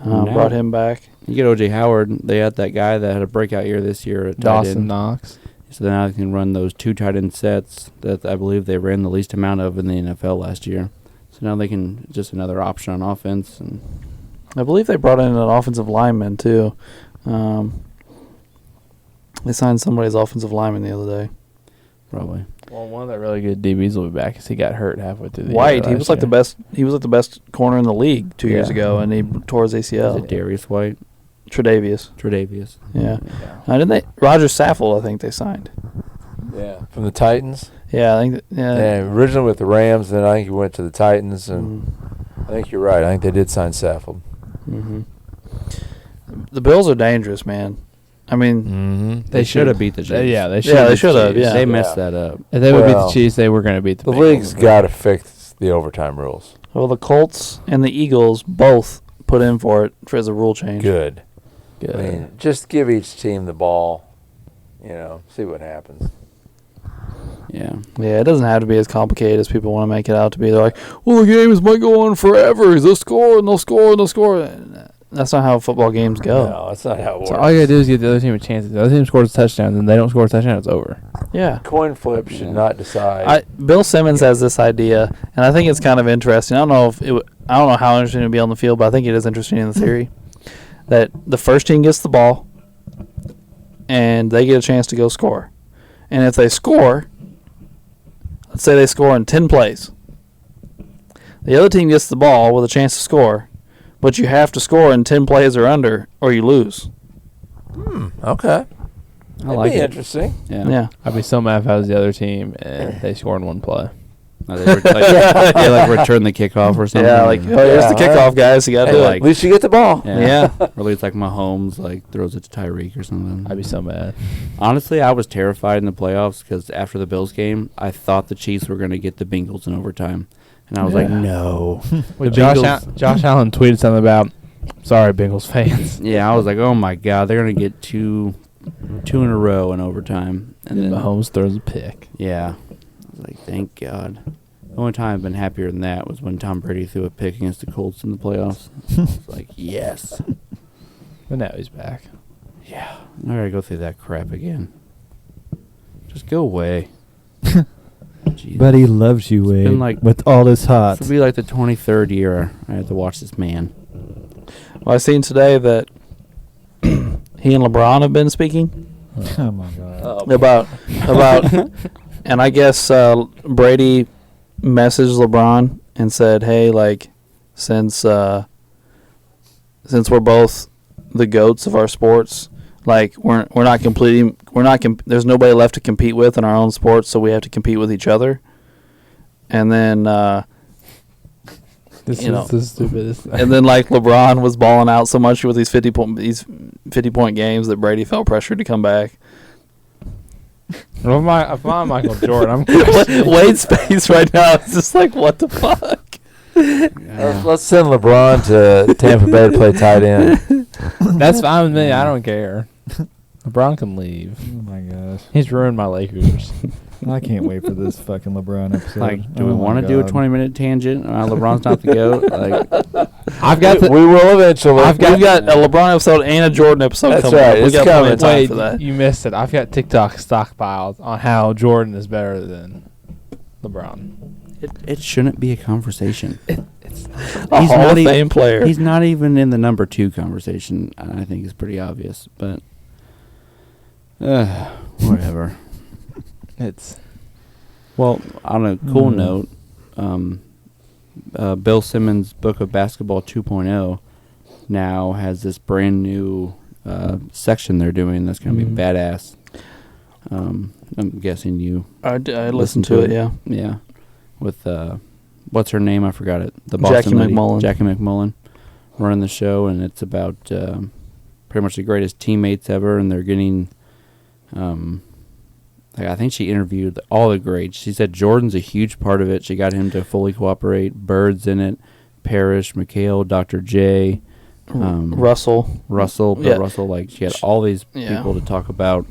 Now- Brought him back. You get O.J. Howard. They had that guy that had a breakout year this year at tight Dawson end. Knox. So now they can run those 2 tight end sets that I believe they ran the least amount of in the NFL last year. So now they can just another option on offense. And I believe they brought in an offensive lineman, too. They signed somebody's offensive lineman the other day. probably. Well, one of the really good DBs will be back because he got hurt halfway through the White, year. he was like the best. He was like the best corner in the league 2 years Yeah. ago, and he tore his Is ACL. it Darius White? Tre'Davious. Yeah. Yeah. Didn't they? Roger Saffold, I think they signed. Yeah, from the Titans. Yeah, I think. Yeah, originally with the Rams, then I think he went to the Titans, and Mhm. I think you're right. I think they did sign Saffold. Mhm. The Bills are dangerous, man. I mean, Mm-hmm. They should have beat the Chiefs. They should. Yeah, they should have, yeah. They messed that up. If they would beat Well, the Chiefs, they were going to beat the The Bengals. league's got to fix the overtime rules. well, the Colts and the Eagles both put in for it as a rule change. Good. Good. I mean, just give each team the ball. See what happens. Yeah. Yeah, it doesn't have to be as complicated as people want to make it out to be. They're like, well, the games might go on forever. They'll score and they'll score and they'll score. That's not how football games go. No, that's not how it works. So all you got to do is give the other team a chance. If the other team scores a touchdown, then they don't score a touchdown, it's over. Yeah. Coin flip should not decide. Bill Simmons has this idea, and I think it's kind of interesting. I don't know how interesting it would be on the field, but I think it is interesting in the theory that the first team gets the ball, and they get a chance to go score. And if they score, let's say they score in 10 plays, the other team gets the ball with a chance to score, but you have to score in 10 plays or under, or you lose. Okay. I That'd like be it. interesting. Yeah. Yeah. I'd be so mad if I was the other team and they score in one play. They return the kickoff or something. Yeah, like, oh, here's the Yeah, kickoff, guys. You got to do like- At least you get the ball. Yeah. Or at least like Mahomes throws it to Tyreek or something. I'd be so mad. Honestly, I was terrified in the playoffs because after the Bills game, I thought the Chiefs were going to get the Bengals in overtime, and I was like, Yeah. no. Well, The Josh, Bengals- Josh Allen tweeted something about, sorry, Bengals fans. Yeah, I was like, oh my god, they're going to get two in a row in overtime, And then Mahomes throws a pick. Yeah, I was like, thank God. The only time I've been happier than that was when Tom Brady threw a pick against the Colts in the playoffs. I was like, yes. But now he's back. Yeah, I gotta go through that crap again. Just go away. Jesus. But he loves you, Wade, been like- with all his heart. This will be like the 23rd year I had to watch this man. Well, I seen today that he and LeBron have been speaking Oh my God. about, and I guess Brady messaged LeBron and said, "Hey, like, since we're both the goats of our sports, like there's nobody left to compete with in our own sports, so we have to compete with each other." And then This You know. is the stupidest thing. And then like LeBron was balling out so much with these 50-point games that Brady felt pressured to come back. If I'm Michael Jordan, I'm Wade's face right now is just like, what the fuck? Let's send LeBron to Tampa Bay to play tight end. That's fine with me. I don't care. LeBron can leave. Oh my gosh. He's ruined my Lakers. I can't wait for this fucking LeBron episode. Like, do we Oh my want to do a God. 20-minute tangent? LeBron's not the GOAT. Like, I've got the, We will eventually. We've got a LeBron episode and a Jordan episode That's coming right. up. We It's got plenty coming. of time wait, for that. you missed it. I've got TikTok stockpiled on how Jordan is better than LeBron. it shouldn't be a conversation. A He's Hall not of even- Fame player. He's not even in the number 2 conversation. I think is pretty obvious, but whatever. It's Well, on a cool Mm. note, Bill Simmons' book of Basketball 2.0 now has this brand new section they're doing that's going to Mhm. be badass. I'm guessing you, I listened to it, yeah. yeah, with what's her name? I forgot it. The Jackie Boston lady, McMullen. Jackie McMullen, running the show, and it's about pretty much the greatest teammates ever, and they're getting. Like, I think she interviewed all the greats. She said Jordan's a huge part of it. She got him to fully cooperate. Bird's in it. Parrish, McHale, Dr. J, Russell. Russell, Bill Yeah. Russell. Like, she had all these Yeah. people to talk about,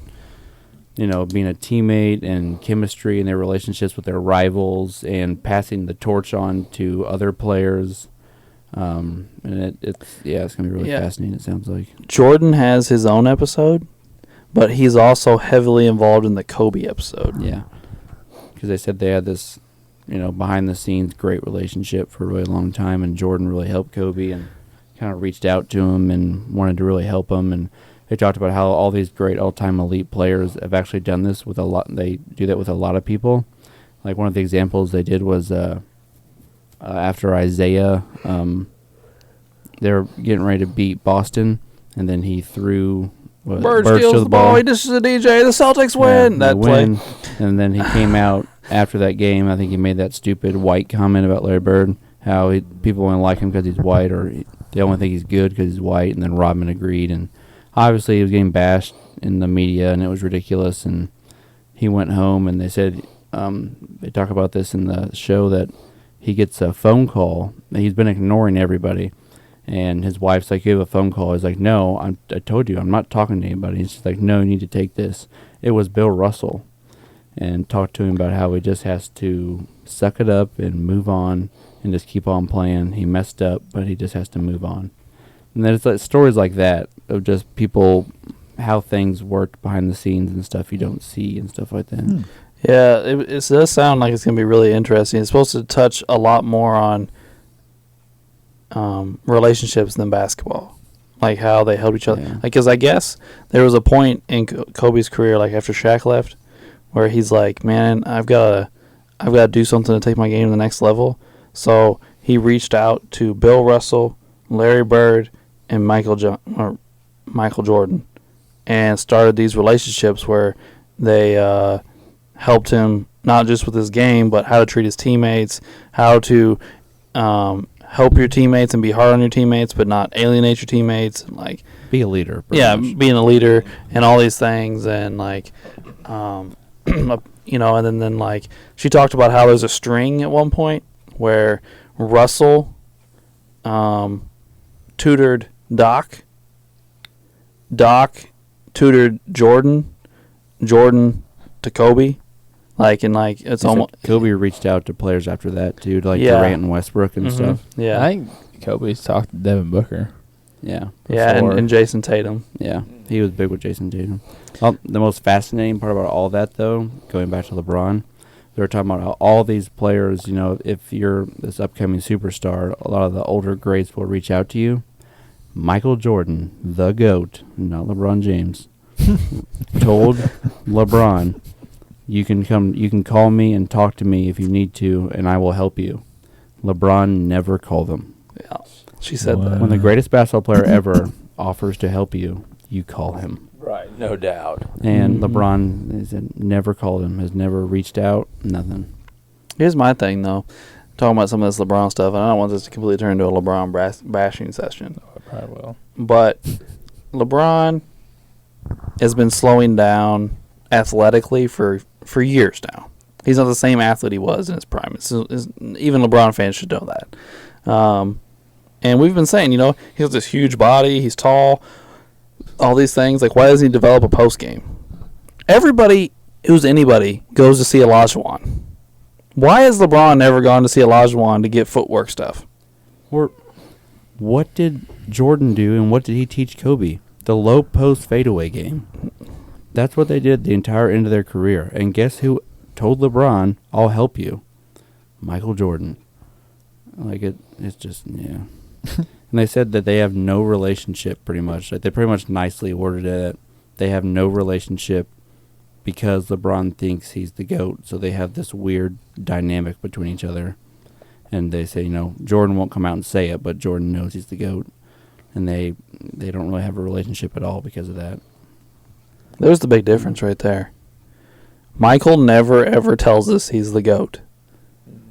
being a teammate and chemistry and their relationships with their rivals and passing the torch on to other players. And it's going to be really Yeah. fascinating, it sounds like. Jordan has his own episode, but he's also heavily involved in the Kobe episode. Yeah, because they said they had this, behind the scenes great relationship for a really long time, and Jordan really helped Kobe and kind of reached out to him and wanted to really help him. And they talked about how all these great all-time elite players have actually done this with a lot. They do that with a lot of people. Like one of the examples they did was after Isaiah, they were getting ready to beat Boston, and then he threw. Bird steals the ball. He dishes the DJ. The Celtics win. They That play. win. And then he came out after that game. I think he made that stupid white comment about Larry Bird, how people only like him because he's white, or they only think he's good because he's white. And then Rodman agreed. And obviously he was getting bashed in the media, and it was ridiculous. And he went home, and they said they talk about this in the show that he gets a phone call. He's been ignoring everybody. And his wife's like, you have a phone call. He's like, no, I told you, I'm not talking to anybody. He's just like, no, you need to take this. It was Bill Russell. And talked to him about how he just has to suck it up and move on and just keep on playing. He messed up, but he just has to move on. And then it's like stories like that of just people, how things worked behind the scenes and stuff you don't see and stuff like that. Yeah, it does sound like it's going to be really interesting. It's supposed to touch a lot more on relationships than basketball, like how they help each other. Yeah. Like, because I guess there was a point in Kobe's career, like after Shaq left, where he's like, "Man, I've got to do something to take my game to the next level." So he reached out to Bill Russell, Larry Bird, and Michael Jordan, and started these relationships where they helped him not just with his game, but how to treat his teammates, how to help your teammates and be hard on your teammates, but not alienate your teammates, and like Be a leader. being a leader and all these things, and like and then like she talked about how there's a string at one point where Russell tutored Doc tutored Jordan to Kobe, it's almost Kobe reached out to players after that too, like Yeah. Durant and Westbrook and Mhm. stuff. Yeah, I think Kobe's talked to Devin Booker. Yeah. yeah, before. and Jason Tatum. Yeah, he was big with Jason Tatum. The most fascinating part about all that, though, going back to LeBron, they were talking about how all these players, if you're this upcoming superstar, a lot of the older greats will reach out to you. Michael Jordan, the GOAT, not LeBron James, told LeBron, you can call me and talk to me if you need to, and I will help you. LeBron never called him. Yeah, she said Wow. that. When the greatest basketball player ever offers to help you, you call him. Right, no doubt. And Mhm. LeBron has never called him, has never reached out, nothing. Here's my thing though, talking about some of this LeBron stuff, and I don't want this to completely turn into a LeBron bashing session. Oh, I probably will. But LeBron has been slowing down athletically for years now. He's not the same athlete he was in his prime. Even LeBron fans should know that. And we've been saying, he has this huge body, he's tall, all these things. Like, why doesn't he develop a post game? Everybody who's anybody goes to see Olajuwon. Why has LeBron never gone to see Olajuwon to get footwork stuff? Or what did Jordan do, and what did he teach Kobe? The low post fadeaway game. That's what they did the entire end of their career. And guess who told LeBron, "I'll help you"? Michael Jordan. Like it's just And they said that they have no relationship, pretty much. Like they pretty much nicely worded it. They have no relationship because LeBron thinks he's the GOAT. So they have this weird dynamic between each other. And they say, Jordan won't come out and say it, but Jordan knows he's the GOAT. And they don't really have a relationship at all because of that. There's the big difference right there. Michael never, ever tells us he's the GOAT.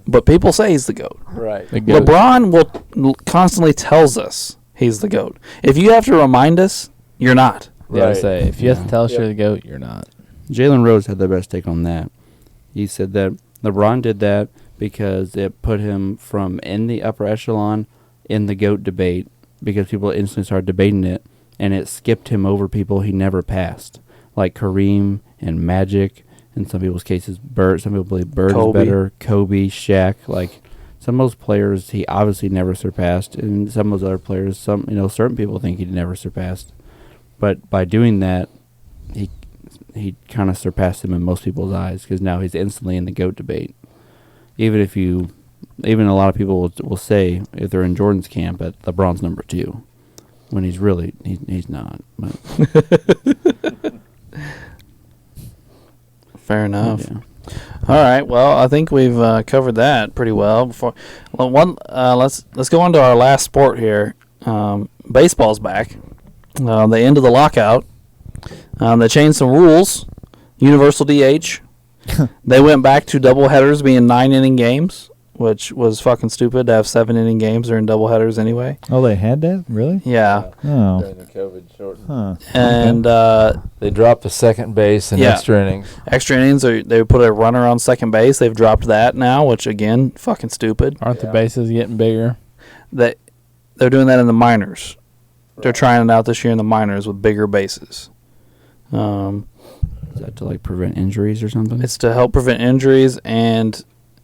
But people say he's the GOAT. Right. LeBron will constantly tells us he's the GOAT. If you have to remind us, you're not. Yeah, I Right. say, if you have to tell us you're the GOAT, you're not. Jalen Rose had the best take on that. He said that LeBron did that because it put him from in the upper echelon in the GOAT debate because people instantly started debating it, and it skipped him over people he never passed, like Kareem and Magic. In some people's cases, Bird. Some people believe Bird is better. Kobe, Shaq. Like some of those players, he obviously never surpassed, and some of those other players, certain people think he never surpassed. But by doing that, he kind of surpassed him in most people's eyes because now he's instantly in the GOAT debate. Even a lot of people will say if they're in Jordan's camp that LeBron's number 2, when he's really he's not. But Fair enough. yeah. All right. Well, I think we've covered that pretty well. Let's go on to our last sport here. Baseball's back. They ended the lockout. They changed some rules. Universal DH. They went back to doubleheaders being 9-inning games, which was fucking stupid to have 7-inning games during doubleheaders anyway. Oh, they had that? Really? Yeah. Oh. During the COVID shortened. Huh. And They dropped the second base and Yeah. extra innings. extra innings, they put a runner on second base. They've dropped that now, which, again, fucking stupid. Aren't the Yeah. bases getting bigger? They're doing that in the minors. They're trying it out this year in the minors with bigger bases. Is that to prevent injuries or something? It's to help prevent injuries and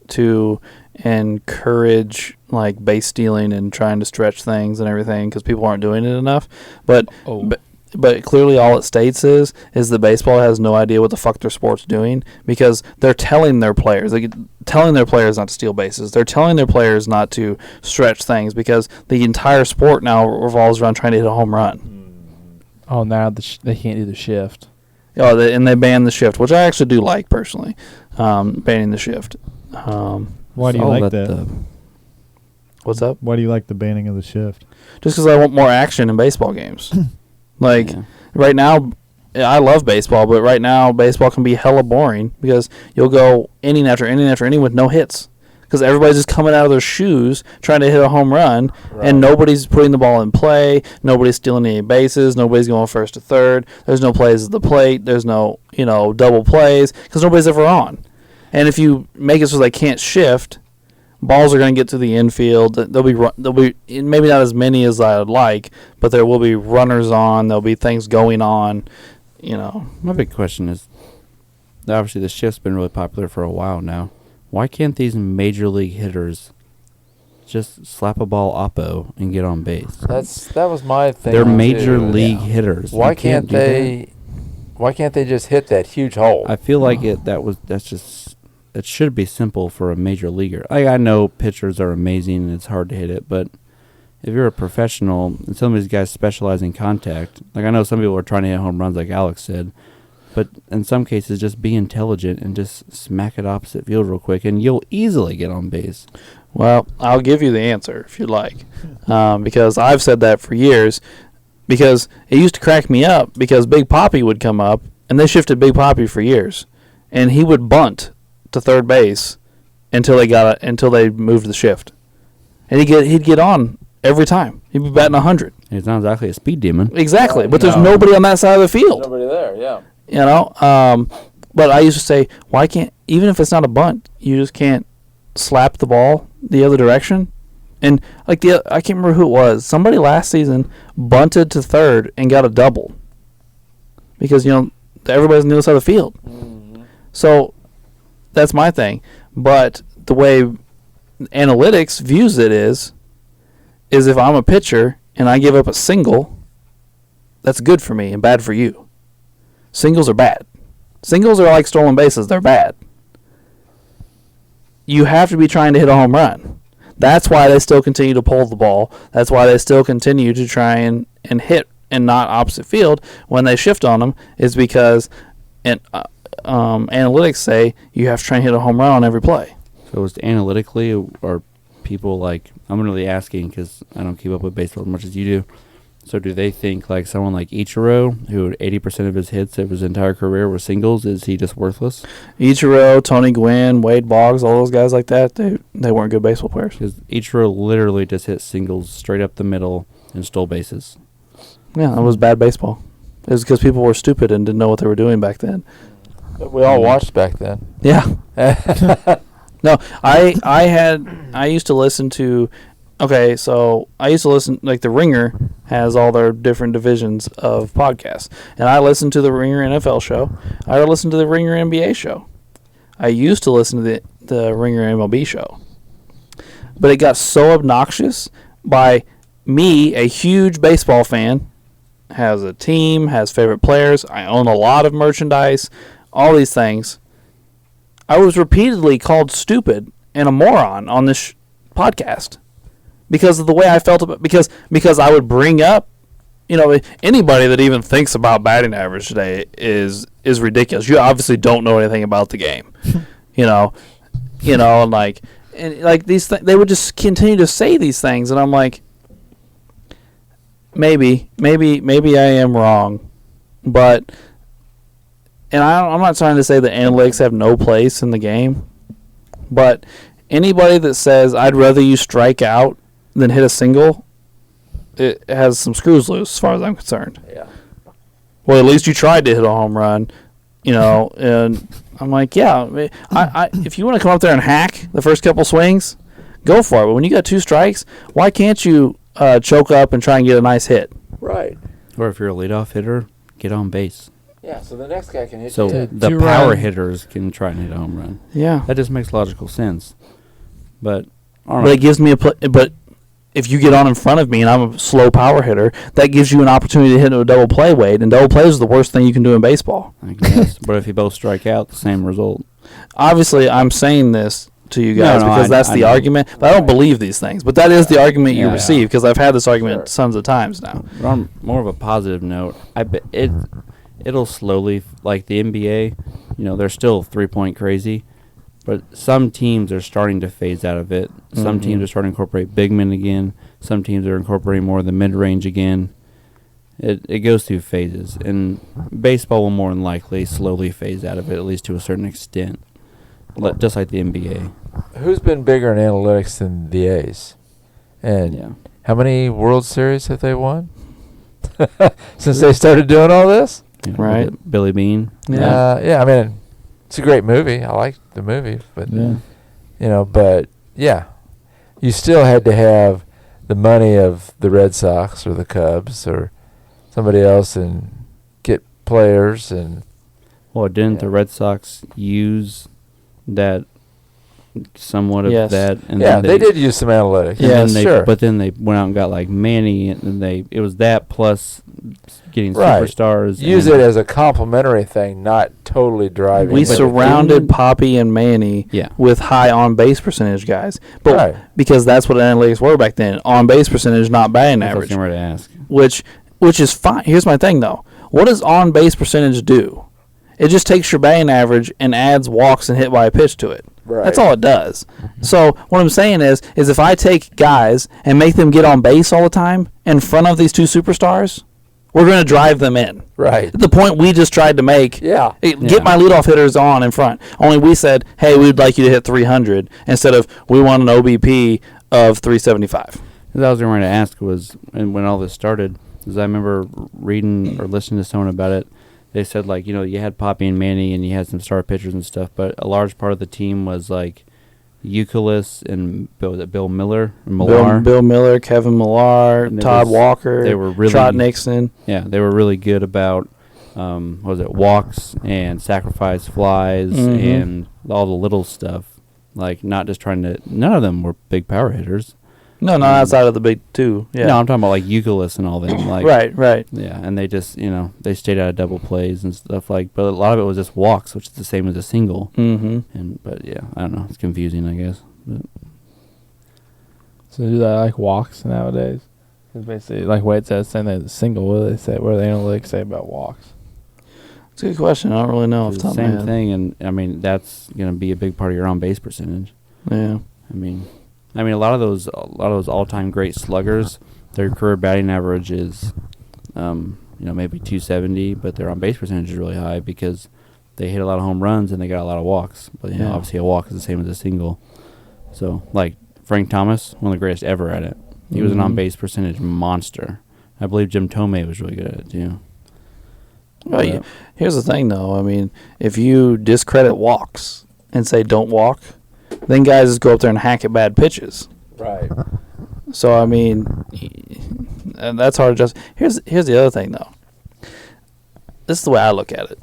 to encourage base stealing and trying to stretch things and everything because people aren't doing it enough. But clearly all it states is the baseball has no idea what the fuck their sport's doing because they're telling their players not to steal bases. They're telling their players not to stretch things because the entire sport now revolves around trying to hit a home run. Oh, now they can't do the shift. Oh, and they banned the shift, which I actually do like personally, banning the shift. Why do you like that? What's up? Why do you like the banning of the shift? Just because I want more action in baseball games. Yeah. Right now, I love baseball, but right now baseball can be hella boring because you'll go inning after inning after inning with no hits because everybody's just coming out of their shoes trying to hit a home run, and nobody's putting the ball in play. Nobody's stealing any bases. Nobody's going first to third. There's no plays at the plate. There's no double plays because nobody's ever on. And if you make it so they can't shift, balls are going to get to the infield. There'll be maybe not as many as I would like, but there will be runners on. There'll be things going on. My big question is, obviously the shift's been really popular for a while now. Why can't these major league hitters just slap a ball oppo and get on base? That was my thing. They're too. major league hitters. Why You can't do that. they? Why can't they just hit that huge hole? I feel like it should be simple for a major leaguer. I know pitchers are amazing and it's hard to hit it, but if you're a professional and some of these guys specialize in contact, I know some people are trying to hit home runs like Alex said, but in some cases just be intelligent and just smack it opposite field real quick and you'll easily get on base. Well, I'll give you the answer if you'd like, because I've said that for years. Because it used to crack me up because Big Papi would come up, and they shifted Big Papi for years, and he would bunt to third base until they moved the shift, and he'd get on every time. He'd be batting 100. It's not exactly a speed demon. Exactly, but there's nobody on that side of the field. Nobody there, yeah. You know, but I used to say, why can't, even if it's not a bunt, you just can't slap the ball the other direction? And like I can't remember who it was. Somebody last season bunted to third and got a double because everybody's on the other side of the field. Mm-hmm. So that's my thing. But the way analytics views it is if I'm a pitcher and I give up a single, that's good for me and bad for you. Singles are bad. Singles are like stolen bases. They're bad. You have to be trying to hit a home run. That's why they still continue to pull the ball. That's why they still continue to try and hit and not opposite field when they shift on them, is because analytics say you have to try and hit a home run on every play. So is analytically, or people like, I'm really asking because I don't keep up with baseball as much as you do. So do they think like someone like Ichiro, who 80% of his hits of his entire career were singles, is he just worthless? Ichiro, Tony Gwynn, Wade Boggs, all those guys like that, they weren't good baseball players. Because Ichiro literally just hit singles straight up the middle and stole bases. Yeah, that was bad baseball. It was because people were stupid and didn't know what they were doing back then. But we all watched back then. Yeah. No, I used to listen to. Okay, so I used to listen, like The Ringer has all their different divisions of podcasts. And I listened to the Ringer NFL show. I listened to the Ringer NBA show. I used to listen to the Ringer MLB show. But it got so obnoxious by me, a huge baseball fan, has a team, has favorite players, I own a lot of merchandise, all these things. I was repeatedly called stupid and a moron on this podcast. Because of the way I felt about because I would bring up, anybody that even thinks about batting average today is ridiculous. You obviously don't know anything about the game, and like these they would just continue to say these things, and I'm like, maybe I am wrong, but I'm not trying to say that analytics have no place in the game, but anybody that says I'd rather you strike out than hit a single, it has some screws loose as far as I'm concerned. Yeah. Well, at least you tried to hit a home run, and I'm like, yeah, I if you want to come up there and hack the first couple swings, go for it. But when you got two strikes, why can't you choke up and try and get a nice hit? Right. Or if you're a leadoff hitter, get on base. Yeah, so the next guy can hit So you. the power hitters can try and hit a home run. Yeah. That just makes logical sense. But I don't But know. it gives me but if you get on in front of me and I'm a slow power hitter, that gives you an opportunity to hit into a double play, Wade. And double plays is the worst thing you can do in baseball. I guess. But if you both strike out, the same result. Obviously, I'm saying this to you guys because that's the argument. But I don't believe these things. But that is the argument you receive because I've had this argument tons of times now. But on more of a positive note, I bet it'll slowly, like the NBA, they're still 3-point crazy. But some teams are starting to phase out of it. Some teams are starting to incorporate big men again. Some teams are incorporating more of the mid-range again. It goes through phases. And baseball will more than likely slowly phase out of it, at least to a certain extent, just like the NBA. Who's been bigger in analytics than the A's? And how many World Series have they won? Since they started doing all this? Right. Billy Bean. Yeah, I mean, it's a great movie. I like the movie, but you still had to have the money of the Red Sox or the Cubs or somebody else and get players and. Well, didn't the Red Sox use that somewhat of that? And then they did use some analytics. Yeah, sure. But then they went out and got like Manny, and it was that plus getting Right. superstars. Use it as a complimentary thing, not totally driving. We But surrounded Poppy and Manny with high on-base percentage guys. But because that's what analytics were back then. On-base percentage, not batting average. I was to ask. Which is fine. Here's my thing, though. What does on-base percentage do? It just takes your batting average and adds walks and hit by a pitch to it. Right. That's all it does. So what I'm saying is if I take guys and make them get on base all the time in front of these two superstars, we're going to drive them in. Right. The point we just tried to make. Yeah. Get my leadoff hitters on in front. Only we said, hey, we'd like you to hit 300 instead of we want an OBP of 375. What I was going to ask was, and when all this started, is I remember reading or listening to someone about it. They said, like, you had Poppy and Manny and you had some star pitchers and stuff, but a large part of the team was, like, Euclid and Bill Miller, Bill Miller, Kevin Millar, Todd Walker, they were really, Trot Nixon. Yeah, they were really good about walks and sacrifice flies and all the little stuff. Like, not just trying to. None of them were big power hitters. No, not outside of the big two. Yeah. No, I'm talking about like Euclid and all them. Like, right. Yeah, and they just they stayed out of double plays and stuff but a lot of it was just walks, which is the same as a single. Mm-hmm. But yeah, I don't know, it's confusing, I guess. But. So do they like walks nowadays? Because basically, like Wade says, saying that single. What do they say? What do the analytics say about walks? It's a good question. I don't really know. It's the same thing, and I mean that's going to be a big part of your on base percentage. Yeah. I mean, a lot of those all-time great sluggers, their career batting average is, maybe 270, but their on base percentage is really high because they hit a lot of home runs and they got a lot of walks. But obviously a walk is the same as a single. So like Frank Thomas, one of the greatest ever at it. He was an on base percentage monster. I believe Jim Tomei was really good at it too. Well, here's the thing, though. I mean, if you discredit walks and say don't walk, then guys just go up there and hack at bad pitches. Right. So I mean, that's hard to just. Here's the other thing, though. This is the way I look at it.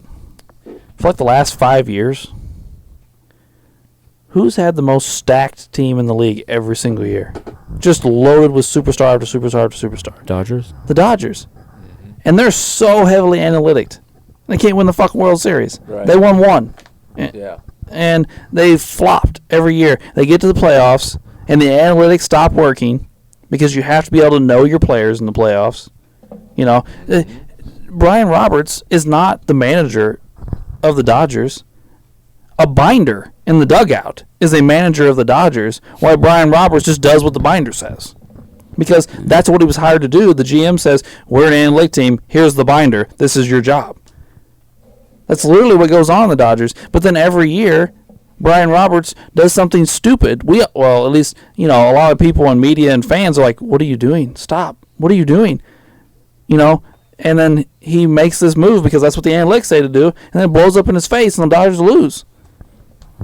For like the last 5 years, who's had the most stacked team in the league every single year? Just loaded with superstar after superstar after superstar. Dodgers? The Dodgers. And they're so heavily analytic. They can't win the fucking World Series. Right. They won one. Yeah. And they've flopped every year. They get to the playoffs, and the analytics stop working because you have to be able to know your players in the playoffs. Brian Roberts is not the manager of the Dodgers. A binder in the dugout is a manager of the Dodgers, while Brian Roberts just does what the binder says. Because that's what he was hired to do. The GM says, we're an analytic team. Here's the binder. This is your job. That's literally what goes on in the Dodgers. But then every year, Brian Roberts does something stupid. At least, a lot of people in media and fans are like, what are you doing? Stop. What are you doing? And then he makes this move because that's what the analytics say to do, and then it blows up in his face, and the Dodgers lose.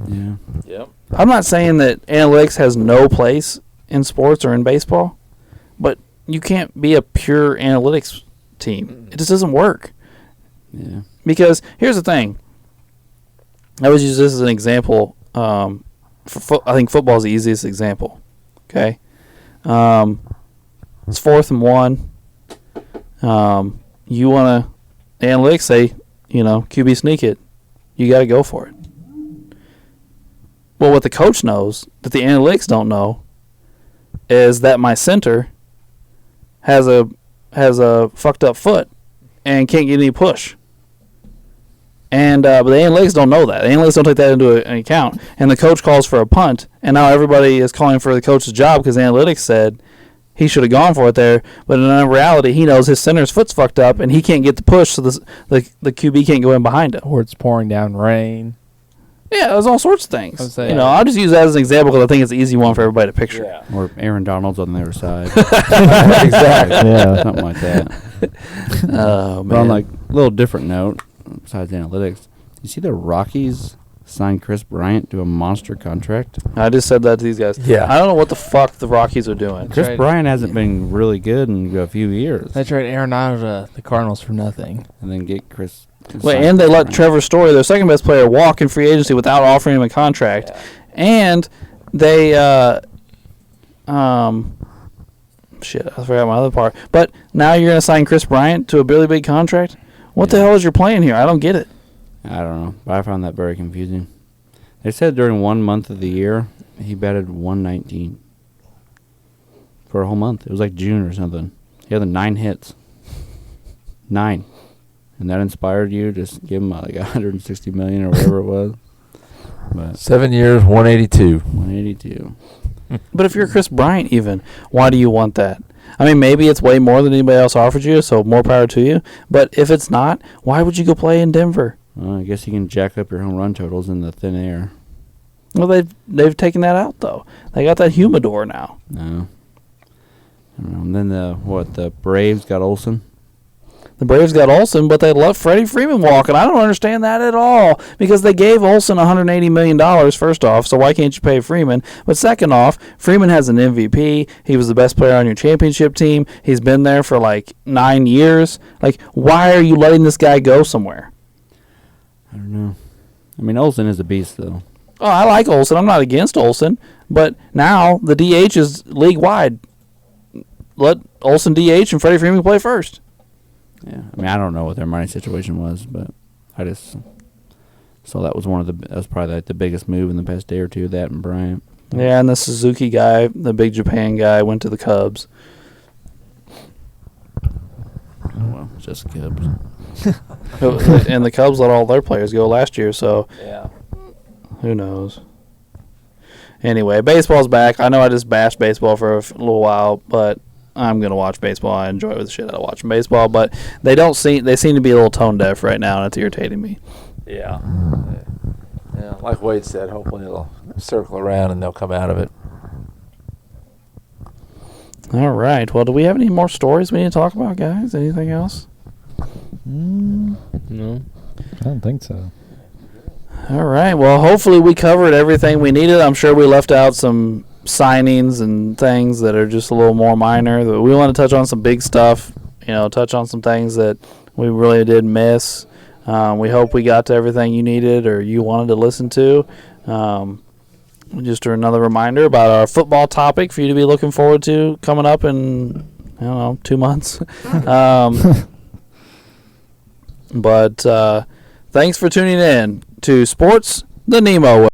Yeah. Yep. I'm not saying that analytics has no place in sports or in baseball, but you can't be a pure analytics team. It just doesn't work. Yeah. Because here's the thing. I always use this as an example. I think football is the easiest example. Okay? It's 4th and 1. You want to, analytics say, QB sneak it. You got to go for it. Well, what the coach knows that the analytics don't know is that my center has a fucked up foot and can't get any push. And but the analytics don't know that. The analytics don't take that into an account. And the coach calls for a punt, and now everybody is calling for the coach's job because analytics said he should have gone for it there. But in reality, he knows his center's foot's fucked up, and he can't get the push, so the QB can't go in behind him. Or it's pouring down rain. Yeah, there's all sorts of things. Saying, I'll just use that as an example because I think it's an easy one for everybody to picture. Yeah. Or Aaron Donald's on the other side. Exactly. Yeah. Something like that. Oh, man. But on like a little different note, besides analytics, you see the Rockies signed Chris Bryant to a monster contract? I just said that to these guys. Yeah. I don't know what the fuck the Rockies are doing. Chris right. Bryant hasn't been really good in a few years. They trade Aaron Donald to the Cardinals for nothing. And then get Chris. Wait, and they let Trevor Story, their second best player, walk in free agency without offering him a contract. Yeah. And they, shit, I forgot my other part. But now you're going to sign Chris Bryant to a really big contract? What the hell is your plan here? I don't get it. I don't know, but I found that very confusing. They said during 1 month of the year, he batted 119 for a whole month. It was like June or something. He had 9 hits. 9. And that inspired you to just give him like $160 million or whatever it was. But 7 years, 182. 182. But if you're Chris Bryant even, why do you want that? I mean, maybe it's way more than anybody else offered you, so more power to you. But if it's not, why would you go play in Denver? Well, I guess you can jack up your home run totals in the thin air. Well, they've taken that out though. They got that humidor now. No. I don't know. And then the Braves got Olsen. The Braves got Olsen, but they left Freddie Freeman walking. I don't understand that at all because they gave Olsen $180 million, first off, so why can't you pay Freeman? But second off, Freeman has an MVP. He was the best player on your championship team. He's been there for like 9 years. Like, why are you letting this guy go somewhere? I don't know. I mean, Olsen is a beast, though. Oh, I like Olsen. I'm not against Olsen. But now the DH is league-wide. Let Olsen DH and Freddie Freeman play first. Yeah, I mean, I don't know what their money situation was, but I just saw that was that was probably like the biggest move in the past day or two. That and Bryant. Yeah, and the Suzuki guy, the big Japan guy, went to the Cubs. Oh, well, just Cubs. And the Cubs let all their players go last year, so Yeah. who knows? Anyway, baseball's back. I know I just bashed baseball for a little while, but I'm gonna watch baseball. I enjoy the shit out of watching baseball, but they seem to be a little tone deaf right now, and it's irritating me. Yeah. Yeah. Like Wade said, hopefully it'll circle around and they'll come out of it. All right. Well, do we have any more stories we need to talk about, guys? Anything else? No. I don't think so. All right. Well, hopefully we covered everything we needed. I'm sure we left out some signings and things that are just a little more minor. We want to touch on some big stuff, touch on some things that we really did miss. We hope we got to everything you needed or you wanted to listen to. Just another reminder about our football topic for you to be looking forward to coming up in, 2 months. But thanks for tuning in to Sports the NEMO Way.